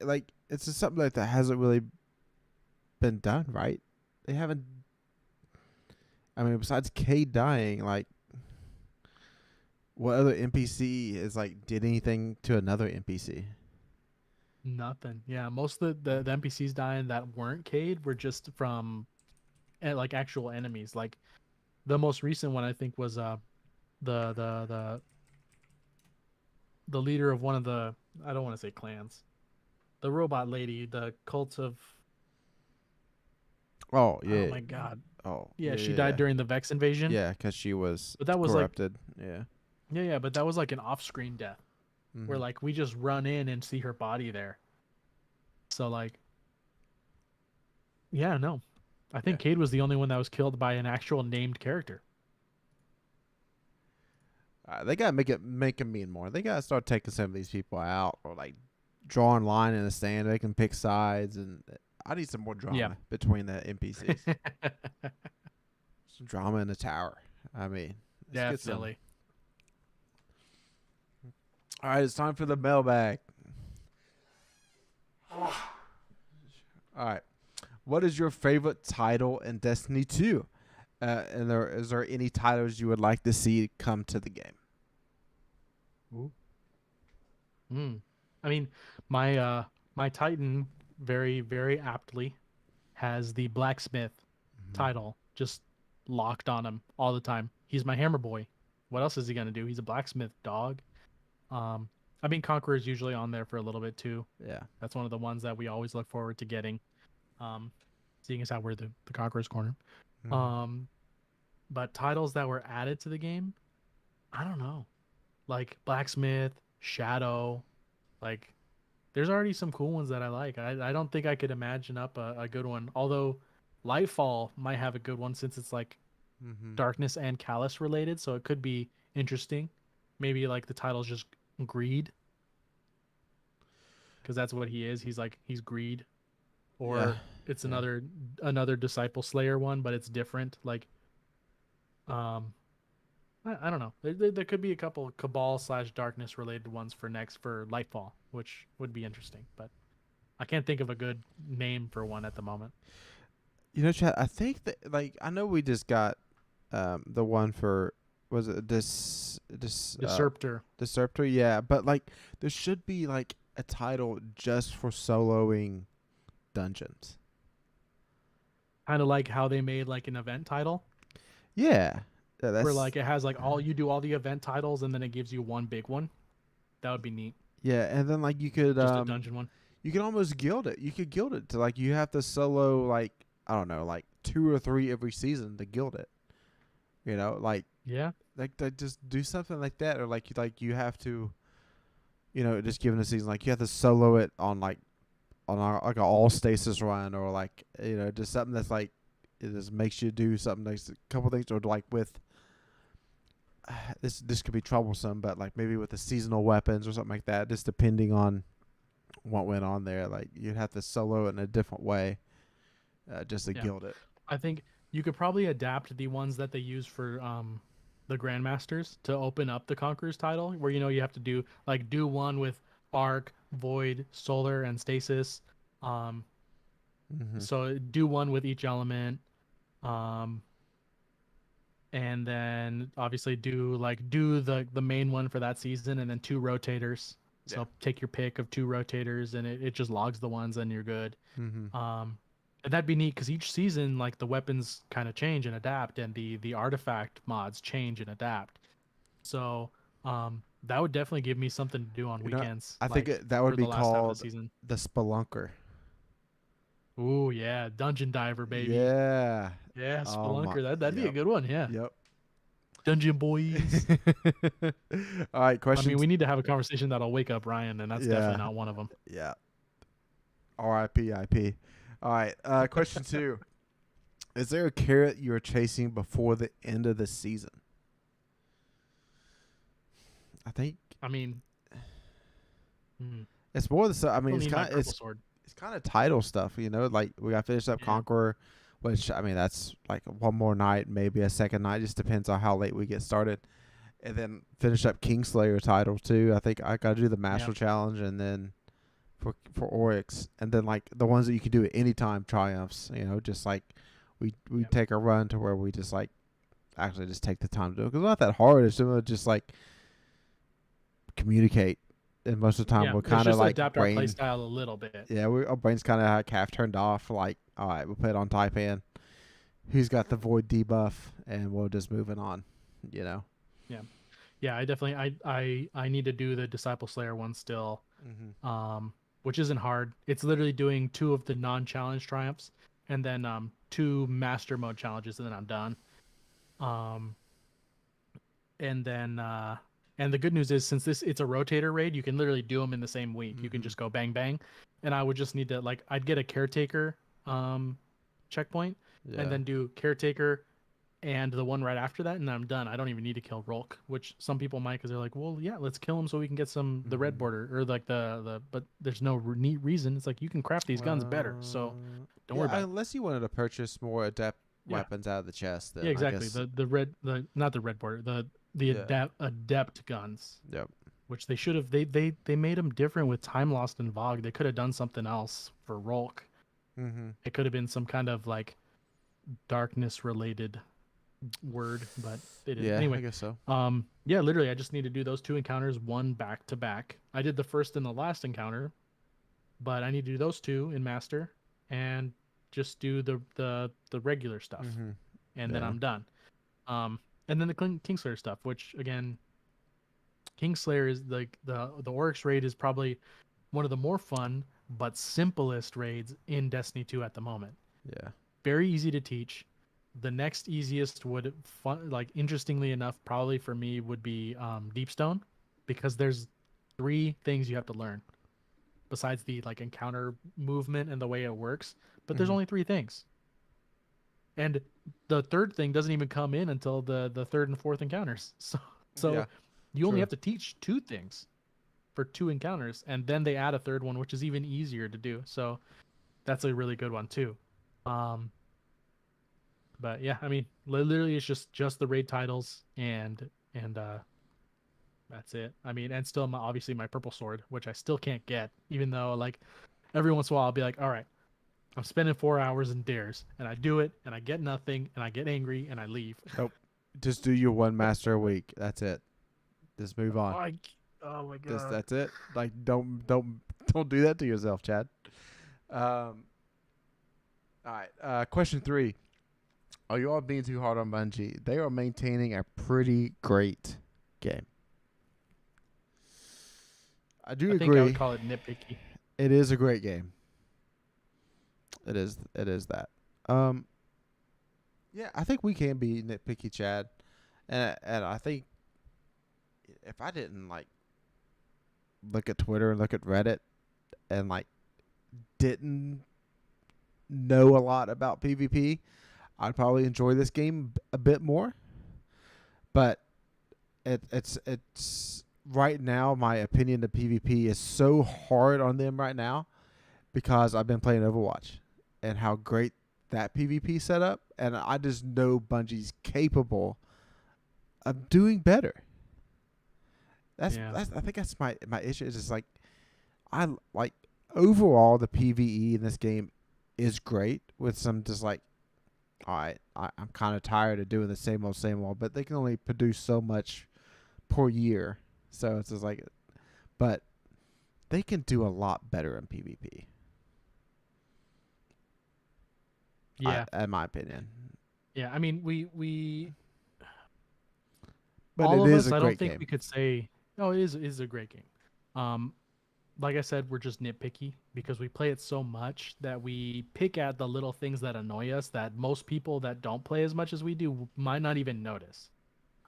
[SPEAKER 1] it's just something like that hasn't really been done, right? They haven't. I mean, besides Cade dying, like, what other NPC is like did anything to another NPC?
[SPEAKER 3] Nothing. Yeah, most of the NPCs dying that weren't Cade were just from like actual enemies. Like the most recent one I think was the the the the leader of one of the, I don't want to say clans. The robot lady, the cult of,
[SPEAKER 1] Oh
[SPEAKER 3] oh
[SPEAKER 1] yeah.
[SPEAKER 3] my god.
[SPEAKER 1] Oh
[SPEAKER 3] Yeah,
[SPEAKER 1] yeah,
[SPEAKER 3] she
[SPEAKER 1] yeah,
[SPEAKER 3] died
[SPEAKER 1] yeah.
[SPEAKER 3] during the Vex invasion.
[SPEAKER 1] Yeah, because she was
[SPEAKER 3] But that was like,
[SPEAKER 1] corrupted. Yeah.
[SPEAKER 3] yeah, but that was like an off-screen death where
[SPEAKER 1] Mm-hmm.
[SPEAKER 3] like we just run in and see her body there. So like, yeah, no. I
[SPEAKER 1] Yeah.
[SPEAKER 3] think Cade was the only one that was killed by an actual named character.
[SPEAKER 1] They gotta make it mean more. They gotta start taking some of these people out, or like drawing line in the stand. They can pick sides, and I need some more
[SPEAKER 3] Yeah.
[SPEAKER 1] drama between the NPCs. Some drama in the tower. I mean, let's get some.
[SPEAKER 3] Definitely.
[SPEAKER 1] All right, it's time for the mailbag. All right, what is your favorite title in Destiny 2? And is there any titles you would like to see come to the game?
[SPEAKER 3] Ooh. I mean, my Titan very very aptly has the blacksmith title just locked on him all the time. He's my hammer boy. What else is he gonna do? He's a blacksmith dog. Um, I mean, Conqueror is usually on there for a little bit too.
[SPEAKER 1] Yeah.
[SPEAKER 3] That's one of the ones that we always look forward to getting. Um, seeing as how we're the Conqueror's corner.
[SPEAKER 1] Mhm.
[SPEAKER 3] But titles that were added to the game, I don't know. Like blacksmith, shadow, like there's already some cool ones that I like. I don't think I could imagine up a good one. Although Lightfall might have a good one since it's like
[SPEAKER 1] Mhm.
[SPEAKER 3] darkness and callous related, so it could be interesting. Maybe like the title's just greed, because that's what he is. He's greed, or
[SPEAKER 1] Yeah.
[SPEAKER 3] it's
[SPEAKER 1] Yeah.
[SPEAKER 3] another disciple slayer one, but it's different. Like, um, I don't know. There could be a couple cabal / darkness related ones for Lightfall, which would be interesting. But I can't think of a good name for one at the moment.
[SPEAKER 1] You know, Chad, I think that like I know we just got the one for was it this
[SPEAKER 3] Disruptor,
[SPEAKER 1] Disruptor, yeah, but like there should be like a title just for soloing dungeons.
[SPEAKER 3] kind of like how they made like an event title,
[SPEAKER 1] Yeah. Yeah,
[SPEAKER 3] where
[SPEAKER 1] that's
[SPEAKER 3] like it has like you do all the event titles and then it gives you one big one. That would be neat.
[SPEAKER 1] yeah, and then like you could
[SPEAKER 3] Just a dungeon one.
[SPEAKER 1] you can almost guild it. You could guild it to like you have to solo like I don't know, like 2 or 3 every season to guild it. You know,
[SPEAKER 3] Yeah.
[SPEAKER 1] like they just do something like that, or like you have to, you know, just given a season, like you have to solo it on like like an all stasis run, or like you know just something that's like it just makes you do something like a couple things, or like with this could be troublesome, but like maybe with the seasonal weapons or something like that, just depending on what went on there, like you'd have to solo it in a different way, just to
[SPEAKER 3] Yeah.
[SPEAKER 1] guild it.
[SPEAKER 3] I think you could probably adapt the ones that they use for the Grandmasters to open up the Conqueror's title, where you have to do one with Arc, Void, Solar, and Stasis. Um,
[SPEAKER 1] Mm-hmm.
[SPEAKER 3] so do one with each element. Um, and then obviously do the main one for that season, and then 2 rotators. So
[SPEAKER 1] Yeah.
[SPEAKER 3] take your pick of 2 rotators, and it just logs the ones, and you're good.
[SPEAKER 1] Mm-hmm.
[SPEAKER 3] And that'd be neat because each season, like the weapons kind of change and adapt, and the artifact mods change and adapt. So that would definitely give me something to do on
[SPEAKER 1] You know,
[SPEAKER 3] weekends.
[SPEAKER 1] I think
[SPEAKER 3] like,
[SPEAKER 1] that would
[SPEAKER 3] for
[SPEAKER 1] be
[SPEAKER 3] the last half of the
[SPEAKER 1] called
[SPEAKER 3] season.
[SPEAKER 1] the Spelunker.
[SPEAKER 3] Ooh, yeah, Dungeon Diver, baby.
[SPEAKER 1] Yeah.
[SPEAKER 3] Yeah,
[SPEAKER 1] Oh my.
[SPEAKER 3] Spelunker. That'd be a
[SPEAKER 1] Yep.
[SPEAKER 3] good one. Yeah,
[SPEAKER 1] Yep.
[SPEAKER 3] Dungeon Boys.
[SPEAKER 1] All right.
[SPEAKER 3] I
[SPEAKER 1] Question.
[SPEAKER 3] mean, we need to have a conversation that'll wake up Ryan, and that's
[SPEAKER 1] Yeah.
[SPEAKER 3] definitely not one of them.
[SPEAKER 1] Yeah. R.I.P. IP. All right. Question 2. Is there a carrot you're chasing before the end of the season? I think
[SPEAKER 3] I mean,
[SPEAKER 1] it's more the. I mean,
[SPEAKER 3] don't
[SPEAKER 1] it's
[SPEAKER 3] need my
[SPEAKER 1] kind.
[SPEAKER 3] purple
[SPEAKER 1] It's
[SPEAKER 3] sword.
[SPEAKER 1] kind of title stuff, you know. Like we got finished up
[SPEAKER 3] Yeah.
[SPEAKER 1] Conqueror, which I mean that's like one more night, maybe a second night. Just depends on how late we get started, and then finish up Kingslayer title too. I think I got to do the Master Challenge, and then for Oryx, and then like the ones that you can do at any time triumphs. You know, just like we take a run to where we just like actually just take the time to do it. Because it's not that hard. It's just like communicate. And most of the time,
[SPEAKER 3] Yeah,
[SPEAKER 1] we're
[SPEAKER 3] it's
[SPEAKER 1] kind of
[SPEAKER 3] just
[SPEAKER 1] like
[SPEAKER 3] adapt our play style a little bit.
[SPEAKER 1] yeah, our brain's kind of like half turned off. Like, all right, we'll put it on Taipan. Who's got the void debuff, and we'll just moving on. You know.
[SPEAKER 3] Yeah, I definitely I need to do the Disciple Slayer one still. Which isn't hard. It's literally doing 2 of the non-challenge triumphs and then 2 master mode challenges, and then I'm done. And then and the good news is, since it's a rotator raid, you can literally do them in the same week. You can just go bang bang, and I would just need to, like, I'd get a caretaker checkpoint, and then do caretaker and the one right after that, and I'm done. I don't even need to kill Rolk, which some people might, because they're like, well, yeah, let's kill him so we can get some the red border, or like but there's no neat reason. It's like, you can craft these guns better, so don't worry about it.
[SPEAKER 1] Unless you wanted to purchase more adept weapons out of the chest. Then
[SPEAKER 3] Yeah, exactly.
[SPEAKER 1] I guess,
[SPEAKER 3] The not the red border, the adept guns.
[SPEAKER 1] Yep.
[SPEAKER 3] Which they should have. They made them different with Time Lost and Vogue. They could have done something else for Rolk. It could have been some kind of like darkness related word, but they didn't.
[SPEAKER 1] Yeah,
[SPEAKER 3] Anyway,
[SPEAKER 1] I guess so.
[SPEAKER 3] Yeah, literally, I just need to do those 2 encounters, one back to back. I did the first and the last encounter, but I need to do those 2 in Master and just do the regular stuff, and then I'm done. And then the Kingslayer stuff, which again, Kingslayer is like the Oryx raid is probably one of the more fun but simplest raids in Destiny 2 at the moment.
[SPEAKER 1] Yeah.
[SPEAKER 3] Very easy to teach. The next easiest would, interestingly enough, probably for me would be Deepstone, because there's 3 things you have to learn besides the like encounter movement and the way it works. But there's only 3 things, and the 3rd thing doesn't even come in until the 3rd and 4th encounters. So
[SPEAKER 1] Yeah,
[SPEAKER 3] you only have to teach 2 things for 2 encounters, and then they add a 3rd one, which is even easier to do. So that's a really good one too. But yeah, I mean, literally, it's just the raid titles and that's it. I mean, and still obviously my purple sword, which I still can't get, even though like every once in a while I'll be like, all right, I'm spending 4 hours in dares, and I do it, and I get nothing, and I get angry, and I leave.
[SPEAKER 1] Nope. Just do your 1 master a week. That's it. Just move on.
[SPEAKER 3] Oh my god.
[SPEAKER 1] That's it. Like, don't do that to yourself, Chad. All right. Question 3. Are you all being too hard on Bungie? They are maintaining a pretty great game. I agree.
[SPEAKER 3] think I would call it nitpicky.
[SPEAKER 1] It is a great game. It is that. Yeah, I think we can be nitpicky, Chad. And I think if I didn't like look at Twitter and look at Reddit and like didn't know a lot about PvP, I'd probably enjoy this game a bit more. But it's right now, my opinion of PvP is so hard on them right now because I've been playing Overwatch and how great that PvP setup, and I just know Bungie's capable of doing better. I think that's my issue. Is just like, I like overall the PvE in this game is great with some just like, all right, I'm kind of tired of doing the same old, but they can only produce so much per year. So it's just like, but they can do a lot better in PvP.
[SPEAKER 3] Yeah.
[SPEAKER 1] In my opinion.
[SPEAKER 3] Yeah, I mean, we
[SPEAKER 1] But
[SPEAKER 3] all
[SPEAKER 1] it
[SPEAKER 3] of
[SPEAKER 1] is
[SPEAKER 3] us,
[SPEAKER 1] a
[SPEAKER 3] I
[SPEAKER 1] great
[SPEAKER 3] don't think
[SPEAKER 1] game.
[SPEAKER 3] we could say, no, it is a great game. Like I said, we're just nitpicky because we play it so much that we pick at the little things that annoy us that most people that don't play as much as we do might not even notice.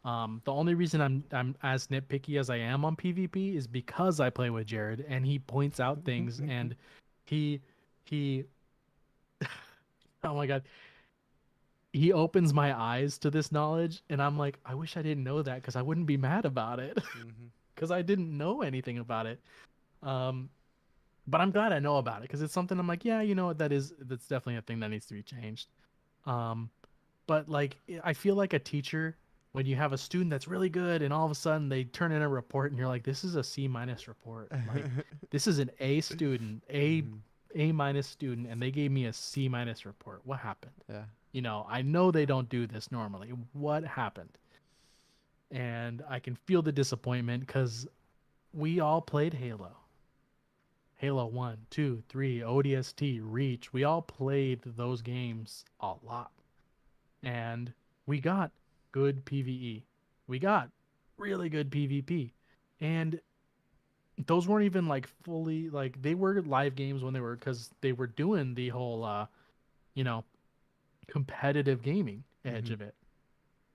[SPEAKER 3] The only reason I'm as nitpicky as I am on PvP is because I play with Jared and he points out things and he oh my god, he opens my eyes to this knowledge and I'm like, I wish I didn't know that because I wouldn't be mad about it because I didn't know anything about it. But I'm glad I know about it because it's something I'm like, yeah, you know what, that's definitely a thing that needs to be changed. But like, I feel like a teacher when you have a student that's really good and all of a sudden they turn in a report and you're like, this is a C- report. Like, this is an A student, A- student and they gave me a C- report. What happened?
[SPEAKER 1] Yeah.
[SPEAKER 3] I know they don't do this normally. What happened? And I can feel the disappointment because we all played Halo. Halo 1, 2, 3, ODST, Reach. We all played those games a lot. And we got good PvE. We got really good PvP. And those weren't even like fully like they were live games when they were because they were doing the whole you know competitive gaming edge
[SPEAKER 1] Mhm.
[SPEAKER 3] of it.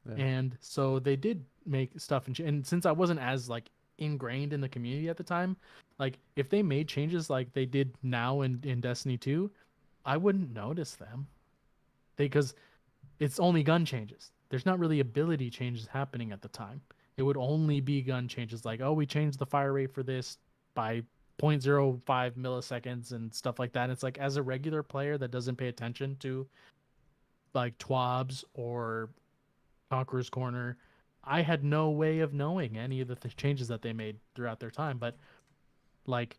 [SPEAKER 1] Yeah.
[SPEAKER 3] And so they did make stuff and since I wasn't as like ingrained in the community at the time, like if they made changes like they did now in Destiny 2, I wouldn't notice them. Because it's only gun changes. There's not really ability changes happening at the time. It would only be gun changes like, oh, we changed the fire rate for this by 0.05 milliseconds and stuff like that. And it's like as a regular player that doesn't pay attention to like TWABs or Conqueror's Corner, I had no way of knowing any of the changes that they made throughout their time. But like,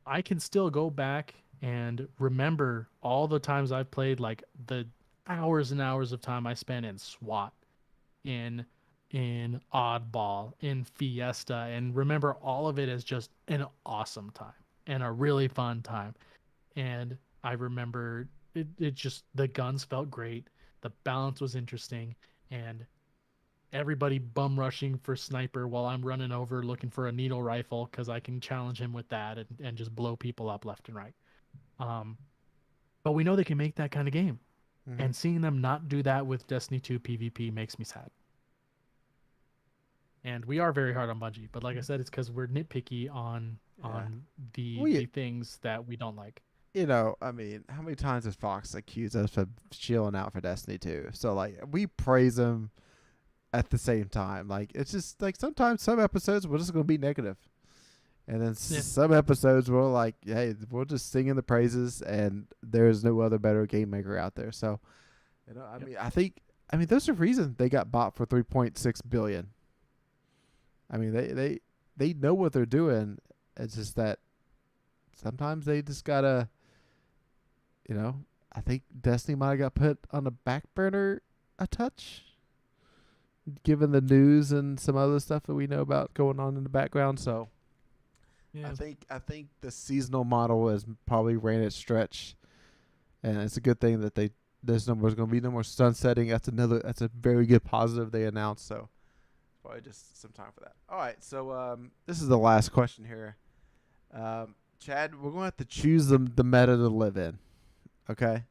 [SPEAKER 3] I can still go back and remember all the times I've played, like the hours and hours of time I spent in SWAT, in Oddball, in Fiesta, and remember all of it as just an awesome time and a really fun time. And I remember it just the guns felt great, the balance was interesting, and everybody bum rushing for sniper while I'm running over looking for a needle rifle because I can challenge him with that and just blow people up left and right. Um, but we know they can make that kind of game.
[SPEAKER 1] Mhm.
[SPEAKER 3] And seeing them not do that with Destiny 2 PvP makes me sad. And we are very hard on Bungie, but like I said, it's because we're nitpicky on
[SPEAKER 1] Yeah.
[SPEAKER 3] the things that we don't like.
[SPEAKER 1] I mean, how many times has Fox accused us of chilling out for Destiny 2? So, like, we praise him at the same time. Like, it's just, like, sometimes some episodes we're just going to be negative. And then
[SPEAKER 3] Yeah.
[SPEAKER 1] some episodes we're like, hey, we're just singing the praises, and there's no other better game maker out there. So,
[SPEAKER 3] Yep.
[SPEAKER 1] I mean, there's a reason they got bought for $3.6 billion. I mean, they know what they're doing. It's just that sometimes they just gotta, I think Destiny might have got put on the back burner a touch, given the news and some other stuff that we know about going on in the background. So
[SPEAKER 3] Yeah.
[SPEAKER 1] I think the seasonal model has probably ran its stretch, and it's a good thing that there's going to be no more sunsetting. That's a very good positive they announced. So probably just some time for that. All right, so this is the last question here. Chad, we're going to have to choose the meta to live in. Okay?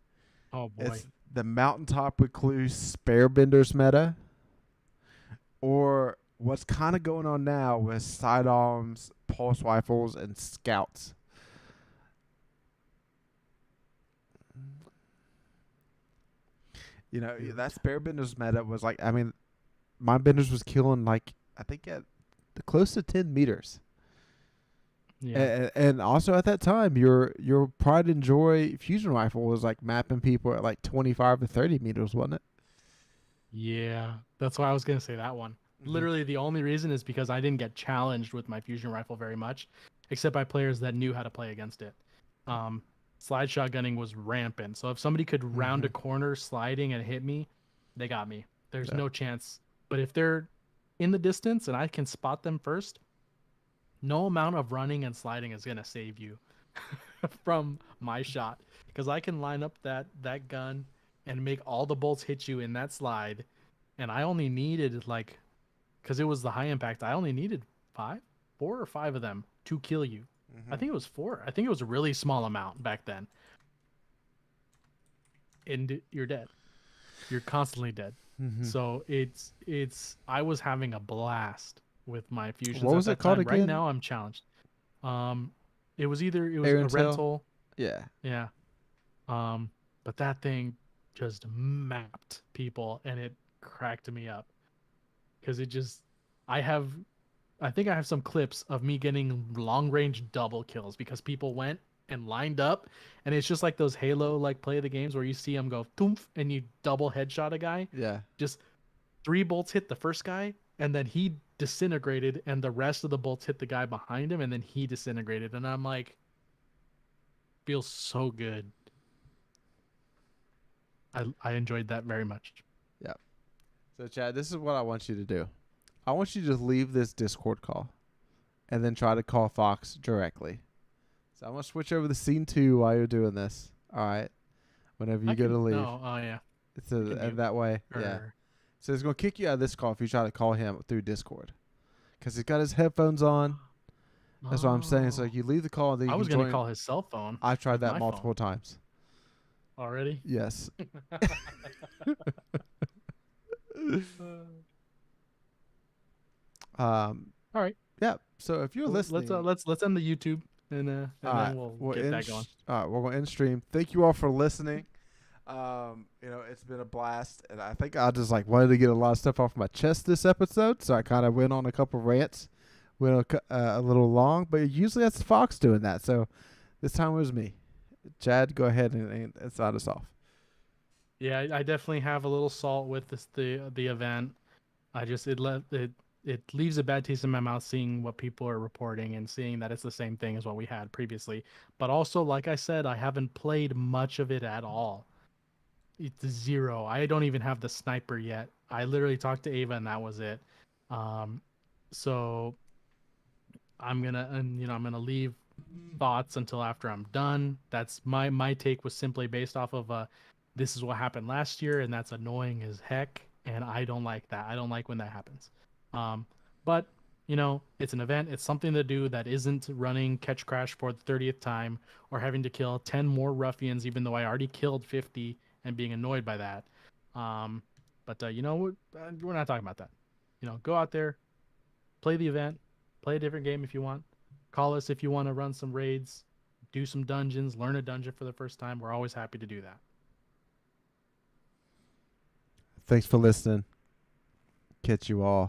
[SPEAKER 3] Oh boy.
[SPEAKER 1] It's the Mountaintop Recluse Sparebenders meta, or what's kind of going on now with sidearms, pulse rifles, and scouts. That Sparebenders meta was like, I mean, my benders was killing like, I think at close to 10 meters.
[SPEAKER 3] Yeah.
[SPEAKER 1] And also at that time, your pride and joy fusion rifle was like mapping people at like 25 to 30 meters, wasn't it?
[SPEAKER 3] Yeah. That's why I was gonna say that one. Literally, the only reason is because I didn't get challenged with my fusion rifle very much, except by players that knew how to play against it. Slide shotgunning was rampant, so if somebody could round a corner sliding and hit me, they got me. There's no chance. But if they're in the distance and I can spot them first, no amount of running and sliding is gonna save you from my shot, because I can line up that gun and make all the bolts hit you in that slide, and I only needed like, because it was the high impact, I only needed 4 or 5 of them to kill you. I think it was 4. I think it was a really small amount back then. And you're dead. You're constantly dead. So it's I was having a blast with my fusions.
[SPEAKER 1] What was
[SPEAKER 3] at
[SPEAKER 1] it
[SPEAKER 3] that
[SPEAKER 1] called
[SPEAKER 3] time. Right
[SPEAKER 1] again?
[SPEAKER 3] now I'm challenged. It was
[SPEAKER 1] Air
[SPEAKER 3] a
[SPEAKER 1] Intel?
[SPEAKER 3] rental.
[SPEAKER 1] Yeah.
[SPEAKER 3] Yeah. But that thing just mapped people and it cracked me up. Because it just I think I have some clips of me getting long range double kills because people went and lined up, and it's just like those Halo like play of the games where you see them go thoomph and you double headshot a guy.
[SPEAKER 1] Yeah.
[SPEAKER 3] Just 3 bolts hit the first guy, and then he disintegrated, and the rest of the bolts hit the guy behind him, and then he disintegrated. And I'm like, feels so good. I enjoyed that very much.
[SPEAKER 1] So, Chad, this is what I want you to do. I want you to leave this Discord call and then try to call Fox directly. So I'm going to switch over to scene 2 while you're doing this. All right? Whenever you go to leave.
[SPEAKER 3] Oh yeah.
[SPEAKER 1] So,
[SPEAKER 3] can
[SPEAKER 1] and
[SPEAKER 3] mute.
[SPEAKER 1] that way, yeah. So it's going to kick you out of this call if you try to call him through Discord. Because he's got his headphones on. That's what I'm saying. It's like you leave the call and then you
[SPEAKER 3] I was
[SPEAKER 1] can
[SPEAKER 3] gonna
[SPEAKER 1] join.
[SPEAKER 3] call his cell phone.
[SPEAKER 1] I've tried
[SPEAKER 3] with
[SPEAKER 1] that
[SPEAKER 3] my
[SPEAKER 1] multiple times.
[SPEAKER 3] Already.
[SPEAKER 1] Yes.
[SPEAKER 3] All right.
[SPEAKER 1] Yeah. So if you're listening,
[SPEAKER 3] Let's end the YouTube and then we'll get that going.
[SPEAKER 1] All right, we're going to end stream. Thank you all for listening. It's been a blast, and I think I just wanted to get a lot of stuff off my chest this episode, so I kind of went on a couple rants, went a little long, but usually that's Fox doing that. So this time it was me. Chad, go ahead and sign us off.
[SPEAKER 3] Yeah, I definitely have a little salt with the event. It leaves a bad taste in my mouth seeing what people are reporting and seeing that it's the same thing as what we had previously. But also, like I said, I haven't played much of it at all. It's 0. I don't even have the sniper yet. I literally talked to Ava and that was it. So I'm gonna leave thoughts until after I'm done. That's my take was simply based off of this is what happened last year, and that's annoying as heck, and I don't like that. I don't like when that happens. But it's an event. It's something to do that isn't running Catch Crash for the 30th time or having to kill 10 more ruffians, even though I already killed 50 and being annoyed by that. But we're not talking about that. Go out there, play the event, play a different game if you want. Call us if you want to run some raids, do some dungeons, learn a dungeon for the first time. We're always happy to do that.
[SPEAKER 1] Thanks for listening. Catch you all